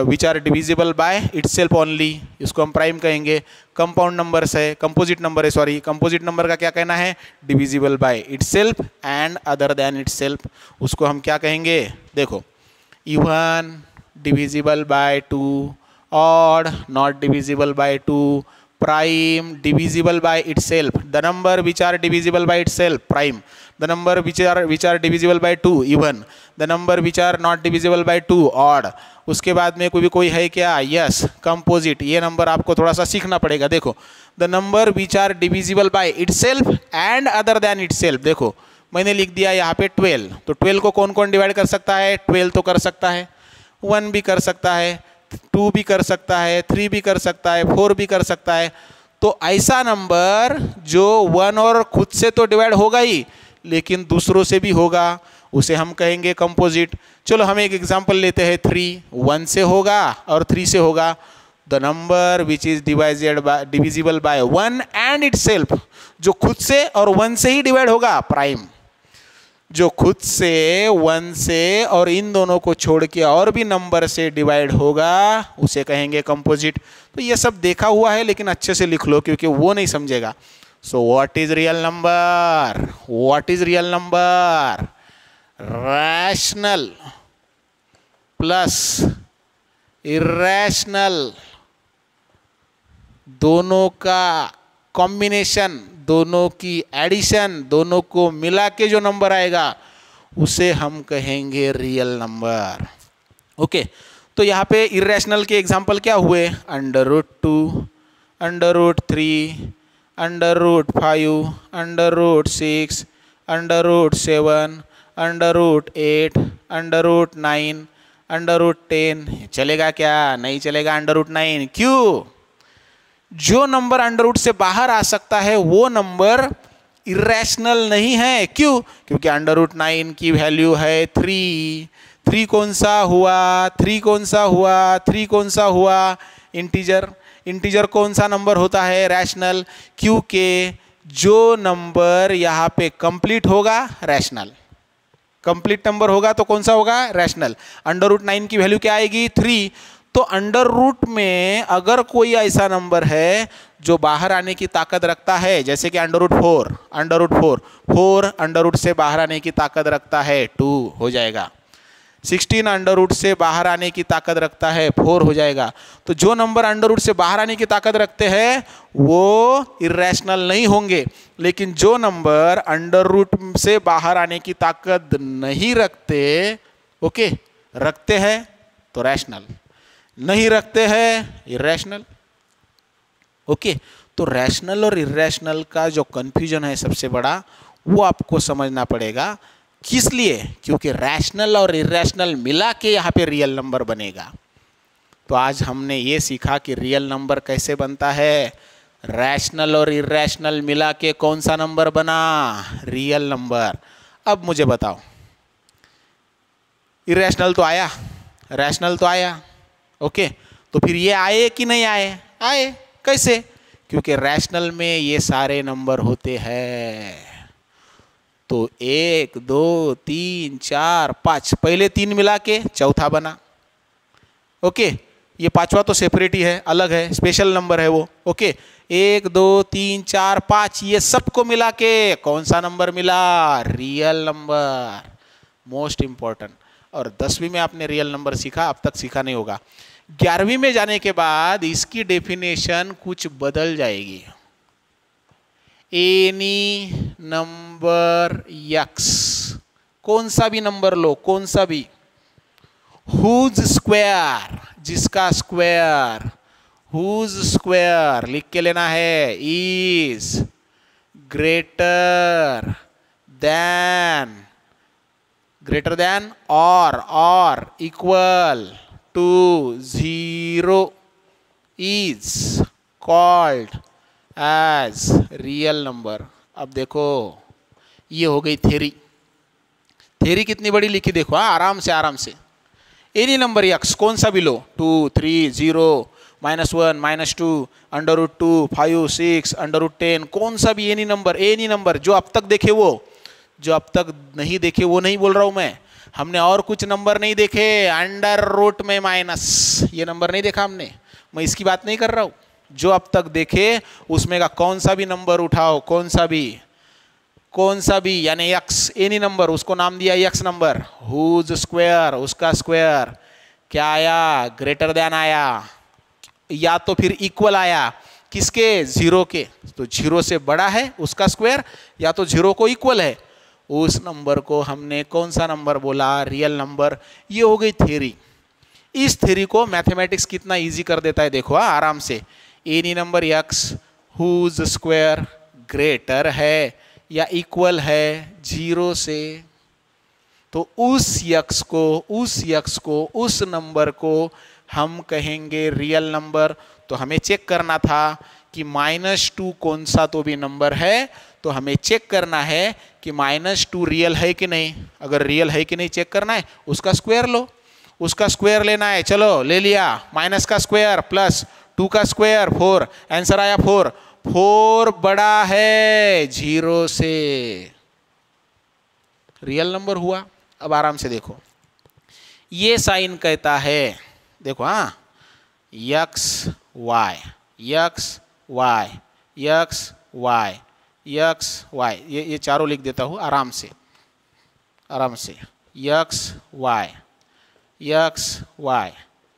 A: which are divisible by itself only, इसको हम प्राइम कहेंगे। कंपाउंड नंबर्स है, कंपोजिट नंबर है, सॉरी कंपोजिट नंबर का क्या कहना है? Divisible by itself and other than itself, उसको हम क्या कहेंगे? देखो, even divisible by 2, odd not divisible by 2, prime divisible by itself, the number which are divisible by itself prime, the number which are divisible by 2 even, the number which are not divisible by 2 odd। उसके बाद में कोई है क्या? Yes, composite. ये number आपको थोड़ा सा सीखना पड़ेगा। देखो, the number which are divisible by itself and other than itself. देखो मैंने लिख दिया यहाँ पे 12, तो 12 को कौन कौन डिवाइड कर सकता है? 12 तो कर सकता है, 1 भी कर सकता है, 2 भी कर सकता है, 3 भी कर सकता है, 4 भी कर सकता है। तो ऐसा नंबर जो 1 और खुद से तो डिवाइड होगा ही, लेकिन दूसरों से भी होगा, उसे हम कहेंगे कंपोजिट। चलो हम एक एग्जांपल लेते हैं, 3 1 से होगा और 3 से होगा। The number which is divisible by 1 and itself, जो खुद से और 1 से ही डिवाइड होगा, प्राइम। जो खुद से, 1 से और इन दोनों को छोड़ के और भी नंबर से डिवाइड होगा, उसे कहेंगे कंपोजिट। तो ये सब देखा हुआ है, लेकिन अच्छे से लिख लो क्योंकि वो नहीं समझेगा। So what is real number? What is real number? Rational plus irrational, दोनों का कॉम्बिनेशन, दोनों की एडिशन, दोनों को मिला के जो नंबर आएगा उसे हम कहेंगे रियल नंबर। ओके, तो यहाँ पे इरेशनल के एग्जांपल क्या हुए? √2, √3, √5, √6, √7, √8, √9, √10। चलेगा क्या? नहीं चलेगा √9। क्यों? जो नंबर अंडर से बाहर आ सकता है वो नंबर इरेशनल नहीं है। क्यों? क्योंकि √9 की वैल्यू है 3। 3 कौन सा हुआ? 3 कौन सा हुआ? 3 कौन सा हुआ? इंटीजर। इंटीजर कौन सा नंबर होता है? रैशनल। क्योंकि जो नंबर यहाँ पे कंप्लीट होगा, रैशनल। कंप्लीट नंबर होगा तो कौन सा होगा? रैशनल। √9 की वैल्यू क्या आएगी? 3। तो अंडर रूट में अगर कोई ऐसा नंबर है जो बाहर आने की ताकत रखता है, जैसे कि √4, √4 अंडर रूट से बाहर आने की ताकत रखता है, 2 हो जाएगा। 16 अंडर रूट से बाहर आने की ताकत रखता है, 4 हो जाएगा। तो जो नंबर अंडर रूट से बाहर आने की ताकत रखते हैं वो इरेशनल नहीं होंगे, लेकिन जो नंबर अंडर रूट से बाहर आने की ताकत नहीं रखते, ओके, रखते हैं तो रैशनल, नहीं रखते हैं इरेशनल। ओके, तो रैशनल और इरेशनल का जो कंफ्यूजन है सबसे बड़ा, वो आपको समझना पड़ेगा। किस लिए? क्योंकि रैशनल और इरेशनल मिला के यहाँ पे रियल नंबर बनेगा। तो आज हमने ये सीखा कि रियल नंबर कैसे बनता है। रैशनल और इरेशनल मिला के कौन सा नंबर बना? Real number. अब मुझे बताओ, इरेशनल तो आया, रैशनल तो आया, ओके, तो फिर ये आए कि नहीं आए? आए। कैसे? क्योंकि रैशनल में ये सारे नंबर होते हैं। तो 1 2 3 4 5, पहले 3 मिला के चौथा बना, ओके। ये पांचवा तो सेपरेट ही है, अलग है, स्पेशल नंबर है वो, ओके। 1 2 3 4 5, ये सबको मिला के कौन सा नंबर मिला? Real number. Most important. और 10वीं में आपने रियल नंबर सीखा, अब तक सीखा नहीं होगा। 11वीं में जाने के बाद इसकी डेफिनेशन कुछ बदल जाएगी। एनी नंबर x, कौन सा भी नंबर लो, कौन सा भी, हुज स्क्वायर, जिसका स्क्वायर, हुज स्क्वायर लिख के लेना है, इज ग्रेटर देन और equal to 0 is called as real number. अब देखो, ये हो गई थ्योरी। थ्योरी कितनी बड़ी लिखी देखो, आराम से आराम से। एनी नंबर यक्स, कौन सा भी लो, 2, 3, 0, -1, -2, √2, 5, 6, √10, कौन सा भी एनी नंबर जो अब तक देखे वो, जो अब तक नहीं देखे वो नहीं बोल रहा हूं मैं। हमने और कुछ नंबर नहीं देखे, √ में माइनस, ये नंबर नहीं देखा हमने, मैं इसकी बात नहीं कर रहा हूं। जो अब तक देखे उसमें का कौन सा भी नंबर उठाओ, कौन सा भी यानी एक्स, एनी नंबर, उसको नाम दिया एक्स नंबर, हुज स्क्वायर, उसका स्क्वायर क्या आया, ग्रेटर देन आया, या तो फिर इक्वल आया, किसके, 0 के, तो 0 से बड़ा है उसका स्क्वायर, या तो 0 को इक्वल है, उस नंबर को हमने कौन सा नंबर बोला, रियल नंबर। ये हो गई थ्योरी। इस थ्योरी को मैथमेटिक्स कितना इजी कर देता है देखो, आराम से। Any number x whose square greater है या इक्वल है 0 से, तो उस यक्स को उस नंबर को हम कहेंगे रियल नंबर। तो हमें चेक करना था कि -2 कौन सा तो भी नंबर है, तो हमें चेक करना है कि -2 रियल है कि नहीं। अगर रियल है कि नहीं चेक करना है, उसका स्क्वायर लो, उसका स्क्वायर लेना है, चलो ले लिया, माइनस का स्क्वायर प्लस 2 का स्क्वायर 4, आंसर आया 4। 4 बड़ा है 0 से, रियल नंबर हुआ। अब आराम से देखो, ये साइन कहता है देखो, x y, x y, x y, x y, ये चारों लिख देता हूं आराम से, आराम से। X y, x y,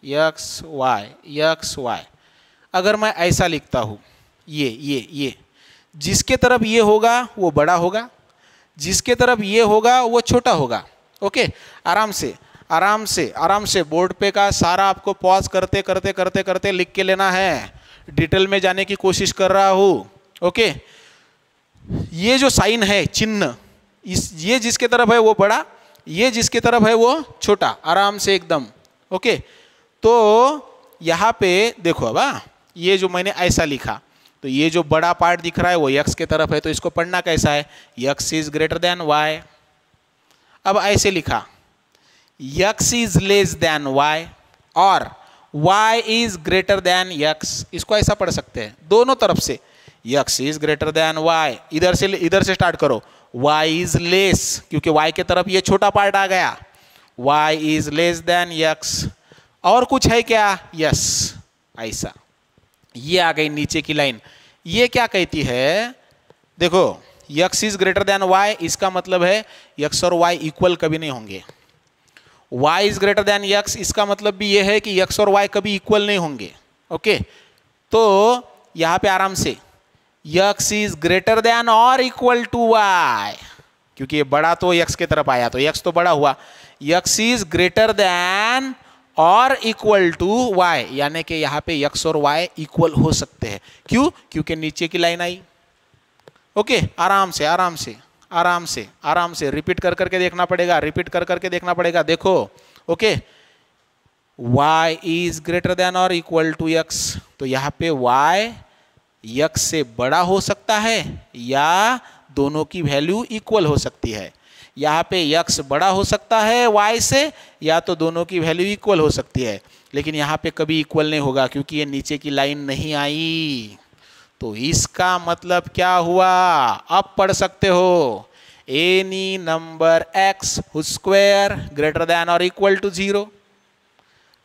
A: x y, x y. अगर मैं ऐसा लिखता हूं, ये जिसके तरफ ये होगा वो बड़ा होगा, जिसके तरफ ये होगा वो छोटा होगा। ओके, आराम से आराम से आराम से बोर्ड पे का सारा आपको पॉज करते करते करते करते लिख के लेना है। डिटेल में जाने की कोशिश कर रहा हूं। ओके, ये जो साइन है, चिन्ह, ये जिसके तरफ है वो बड़ा, ये जिसके तरफ है वो छोटा, आराम से एकदम। ओके, तो यहाँ पे देखो, अब ये जो मैंने ऐसा लिखा, तो ये जो बड़ा पार्ट दिख रहा है वो यक्स के तरफ है, तो इसको पढ़ना कैसा है, x is greater than y. अब ऐसे लिखा, x is less than y और y is greater than x. इसको ऐसा पढ़ सकते हैं दोनों तरफ से, x is greater than y, इधर से स्टार्ट करो, वाई इज लेस, क्योंकि वाई के तरफ ये छोटा पार्ट आ गया, y is less than x. और कुछ है क्या, यस, ऐसा। ये आ गई नीचे की लाइन। ये क्या कहती है, देखो, x is greater than y, इसका मतलब है यक्स और वाई इक्वल कभी नहीं होंगे। Y is greater than x, इसका मतलब भी ये है कि यक्स और वाई कभी इक्वल नहीं होंगे। ओके, तो यहां पे आराम से, यक्स इज ग्रेटर देन और इक्वल टू वाई, क्योंकि ये बड़ा तो यक्स के तरफ आया तो यक्स तो बड़ा हुआ, यक्स इज ग्रेटर देन और इक्वल टू वाई, यानी कि यहां पे यक्स और वाई इक्वल हो सकते हैं। क्यों, क्योंकि नीचे की लाइन आई। ओके, आराम से आराम से आराम से आराम से रिपीट कर करके देखना पड़ेगा, रिपीट कर करके देखना पड़ेगा। देखो, okay, y is greater than और इक्वल टू x, तो यहां पे y x से बड़ा हो सकता है या दोनों की वैल्यू इक्वल हो सकती है। यहाँ पे x बड़ा हो सकता है y से, या तो दोनों की वैल्यू इक्वल हो सकती है, लेकिन यहाँ पे कभी इक्वल नहीं होगा क्योंकि ये नीचे की लाइन नहीं आई। तो इसका मतलब क्या हुआ, अब पढ़ सकते हो, any number x square greater than और इक्वल टू 0।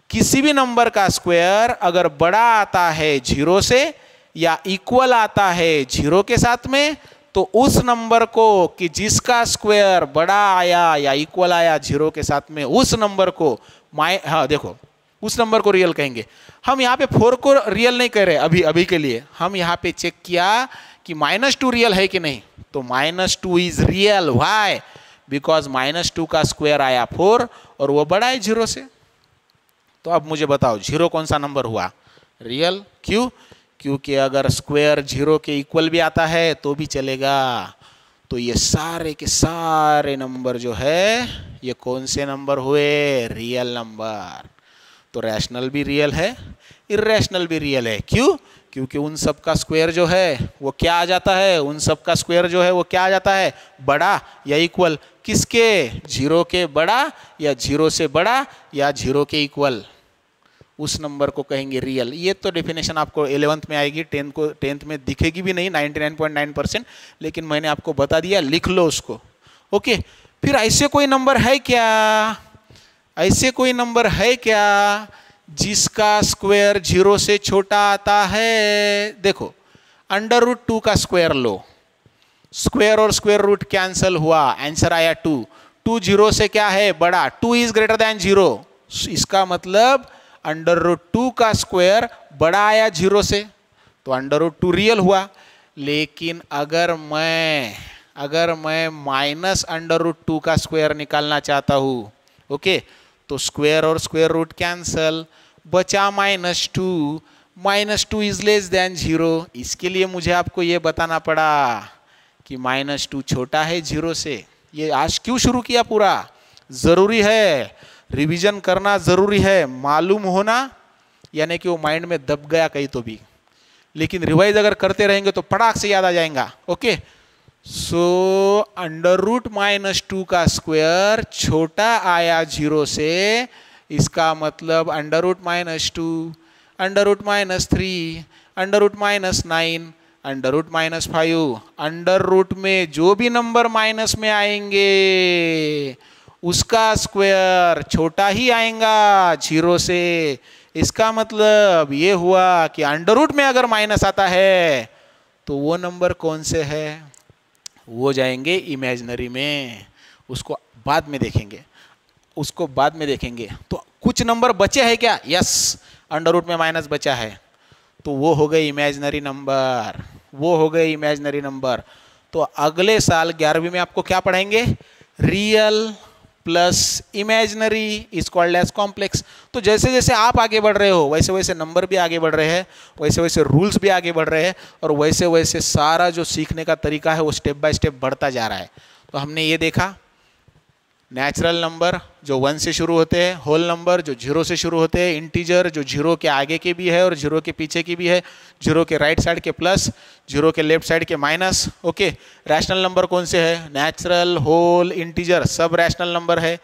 A: किसी भी नंबर का स्क्वायर अगर बड़ा आता है 0 से या इक्वल आता है 0 के साथ में, तो उस नंबर को कि जिसका स्क्वायर बड़ा आया या इक्वल आया 0 के साथ में, उस नंबर को देखो, उस नंबर को रियल कहेंगे। हम यहाँ पे 4 को रियल नहीं कह रहे अभी के लिए, हम यहाँ पे चेक किया कि -2 रियल है कि नहीं, तो -2 इज रियल। व्हाई, बिकॉज -2 का स्क्वायर आया 4 और वो बड़ा है 0 से। तो अब मुझे बताओ 0 कौन सा नंबर हुआ, रियल। क्यों, क्योंकि अगर स्क्वायर 0 के इक्वल भी आता है तो भी चलेगा। तो ये सारे के सारे नंबर जो है ये कौन से नंबर हुए, रियल नंबर। तो रैशनल भी रियल है, इर्रेशनल भी रियल है। क्यों, क्योंकि उन सब का स्क्वायर जो है वो क्या आ जाता है, उन सब का स्क्वायर जो है वो क्या आ जाता है, बड़ा या इक्वल किसके, 0 के बड़ा या 0 से बड़ा या 0 के इक्वल, उस नंबर को कहेंगे रियल। ये तो डेफिनेशन आपको 11th में आएगी, 10th में दिखेगी भी नहीं 99.9%, लेकिन मैंने आपको बता दिया, लिख लो उसको। ओके, फिर ऐसे कोई नंबर है क्या, ऐसे कोई नंबर है क्या जिसका स्क्वायर 0 से छोटा आता है। देखो √2 का स्क्वायर लो, स्क्वायर और स्क्वायर रूट कैंसल हुआ, आंसर आया 2। 2 0 से क्या है, बड़ा, 2 इज ग्रेटर देन 0, इसका मतलब √2 का स्क्वायर बड़ा आया 0 से, तो √2 रियल हुआ। लेकिन अगर मैं -√2 का स्क्वायर निकालना चाहता हूँ, ओके, तो स्क्वायर और स्क्वायर रूट कैंसल, बचा -2, -2 इज लेस देन 0। इसके लिए मुझे आपको ये बताना पड़ा कि -2 छोटा है 0 से। ये आज क्यों शुरू किया, पूरा ज़रूरी है, रिवीजन करना ज़रूरी है, मालूम होना, यानी कि वो माइंड में दब गया कहीं तो भी, लेकिन रिवाइज अगर करते रहेंगे तो फटाक से याद आ जाएगा। ओके, सो √-2 का स्क्वायर छोटा आया 0 से, इसका मतलब √-2, √-3, √-9, √-5, अंडर रूट में जो भी नंबर माइनस में आएंगे उसका स्क्वायर छोटा ही आएगा 0 से। इसका मतलब ये हुआ कि अंडर रूट में अगर माइनस आता है तो वो नंबर कौन से है, वो जाएंगे इमेजिनरी में, उसको बाद में देखेंगे, उसको बाद में देखेंगे। तो कुछ नंबर बचे हैं क्या, यस, अंडर रूट में माइनस बचा है, तो वो हो गए इमेजिनरी नंबर, वो हो गए इमेजिनरी नंबर। तो अगले साल 11वीं में आपको क्या पढ़ाएंगे, real plus imaginary is called as complex. तो जैसे जैसे आप आगे बढ़ रहे हो वैसे वैसे नंबर भी आगे बढ़ रहे हैं, वैसे वैसे रूल्स भी आगे बढ़ रहे हैं, और वैसे वैसे सारा जो सीखने का तरीका है वो स्टेप बाय स्टेप बढ़ता जा रहा है। तो हमने ये देखा, नेचुरल नंबर जो 1 से शुरू होते हैं, होल नंबर जो 0 से शुरू होते हैं, इंटीजर जो 0 के आगे के भी है और 0 के पीछे की भी है, 0 के राइट साइड के प्लस, 0 के लेफ्ट साइड के माइनस। ओके, रैशनल नंबर कौन से है, नेचुरल, होल, इंटीजर सब रैशनल नंबर है,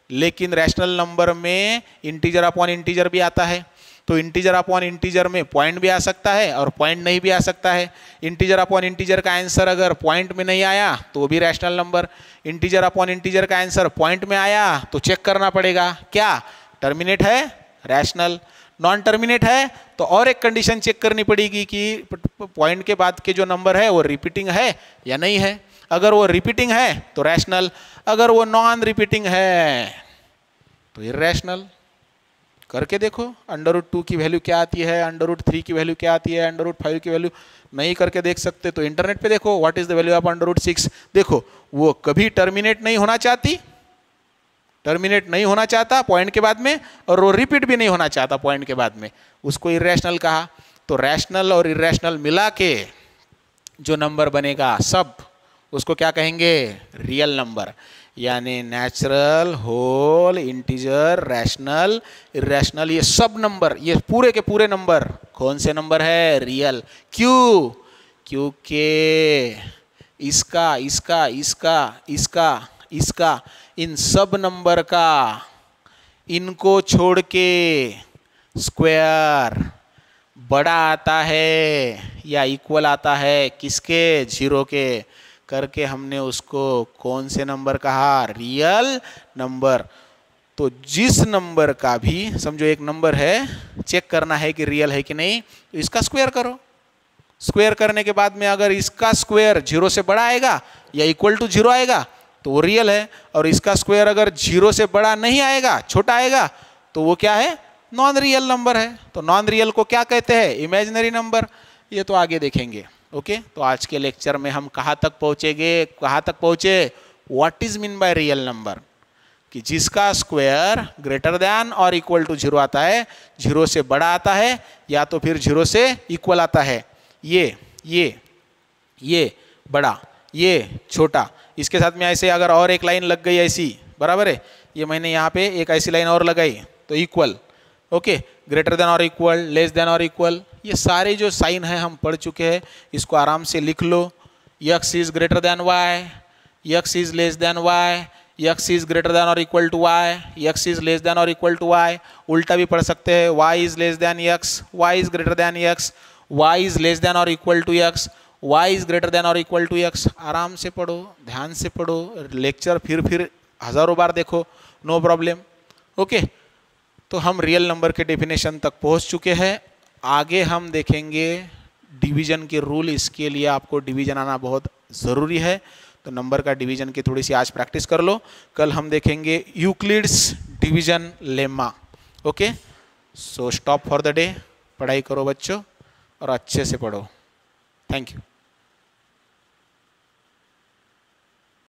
A: लेकिन रैशनल नंबर में इंटीजर अपॉन इंटीजर भी आता है। तो इंटीजर अपॉन इंटीजर में पॉइंट भी आ सकता है और पॉइंट नहीं भी आ सकता है। इंटीजर अपॉन इंटीजर का आंसर अगर पॉइंट में नहीं आया तो वो भी rational number, integer upon integer का आंसर पॉइंट में आया तो चेक करना पड़ेगा क्या टर्मिनेट है, रैशनल, नॉन टर्मिनेट है तो और एक कंडीशन चेक करनी पड़ेगी कि पॉइंट के बाद के जो नंबर है वो रिपीटिंग है या नहीं है। अगर वो रिपीटिंग है तो रैशनल, अगर वो नॉन रिपीटिंग है तो इरैशनल। करके देखो, √2 की वैल्यू क्या आती है, √3 की वैल्यू क्या आती है, √5 की वैल्यू नहीं करके देख सकते तो इंटरनेट पे देखो, what is the value of √6। देखो वो कभी टर्मिनेट नहीं होना चाहती, टर्मिनेट नहीं होना चाहता पॉइंट के बाद में, और वो रिपीट भी नहीं होना चाहता पॉइंट के बाद में, उसको इरैशनल कहा। तो रैशनल और इरैशनल मिला के जो नंबर बनेगा सब, उसको क्या कहेंगे, रियल नंबर। यानी natural, whole, integer, rational, irrational, ये सब नंबर, ये पूरे के पूरे नंबर कौन से नंबर है, रियल। क्यों, क्योंकि इसका इसका इसका इसका इसका इन सब नंबर का इनको छोड़ के स्क्वायर बड़ा आता है या इक्वल आता है किसके, 0 के, करके हमने उसको कौन से नंबर कहा, रियल नंबर। तो जिस नंबर का भी समझो एक नंबर है, चेक करना है कि रियल है कि नहीं, तो इसका स्क्वायर करो, स्क्वायर करने के बाद में अगर इसका स्क्वायर 0 से बड़ा आएगा या इक्वल टू 0 आएगा तो वो रियल है, और इसका स्क्वायर अगर 0 से बड़ा नहीं आएगा, छोटा आएगा, तो वो क्या है, नॉन रियल नंबर है। तो नॉन रियल को क्या कहते हैं, इमेजिनरी नंबर। ये तो आगे देखेंगे। ओके, तो आज के लेक्चर में हम कहाँ तक पहुँचेंगे, कहाँ तक पहुँचे, what is mean by real number, कि जिसका स्क्वायर ग्रेटर देन और इक्वल टू 0 आता है, 0 से बड़ा आता है या तो फिर 0 से इक्वल आता है। ये बड़ा, ये छोटा, इसके साथ में ऐसे अगर और एक लाइन लग गई ऐसी, बराबर है, ये मैंने यहाँ पे एक ऐसी लाइन और लगाई तो इक्वल, ओके, ग्रेटर देन और इक्वल, लेस देन और इक्वल, ये सारे जो साइन हैं हम पढ़ चुके हैं, इसको आराम से लिख लो। x is greater than y, x is less than y, x is greater than और equal to y, x is less than और इक्वल टू y। उल्टा भी पढ़ सकते हैं, y is less than x, y is greater than x, y is less than और equal to x, y is greater than और equal to x। आराम से पढ़ो, ध्यान से पढ़ो, लेक्चर फिर हजारों बार देखो, नो प्रॉब्लम। ओके, तो हम रियल नंबर के डेफिनेशन तक पहुंच चुके हैं। आगे हम देखेंगे डिवीजन के रूल। इसके लिए आपको डिवीजन आना बहुत ज़रूरी है, तो नंबर का डिवीजन की थोड़ी सी आज प्रैक्टिस कर लो। कल हम देखेंगे Euclid's division lemma. Okay, so stop for the day. पढ़ाई करो बच्चों और अच्छे से पढ़ो। Thank you.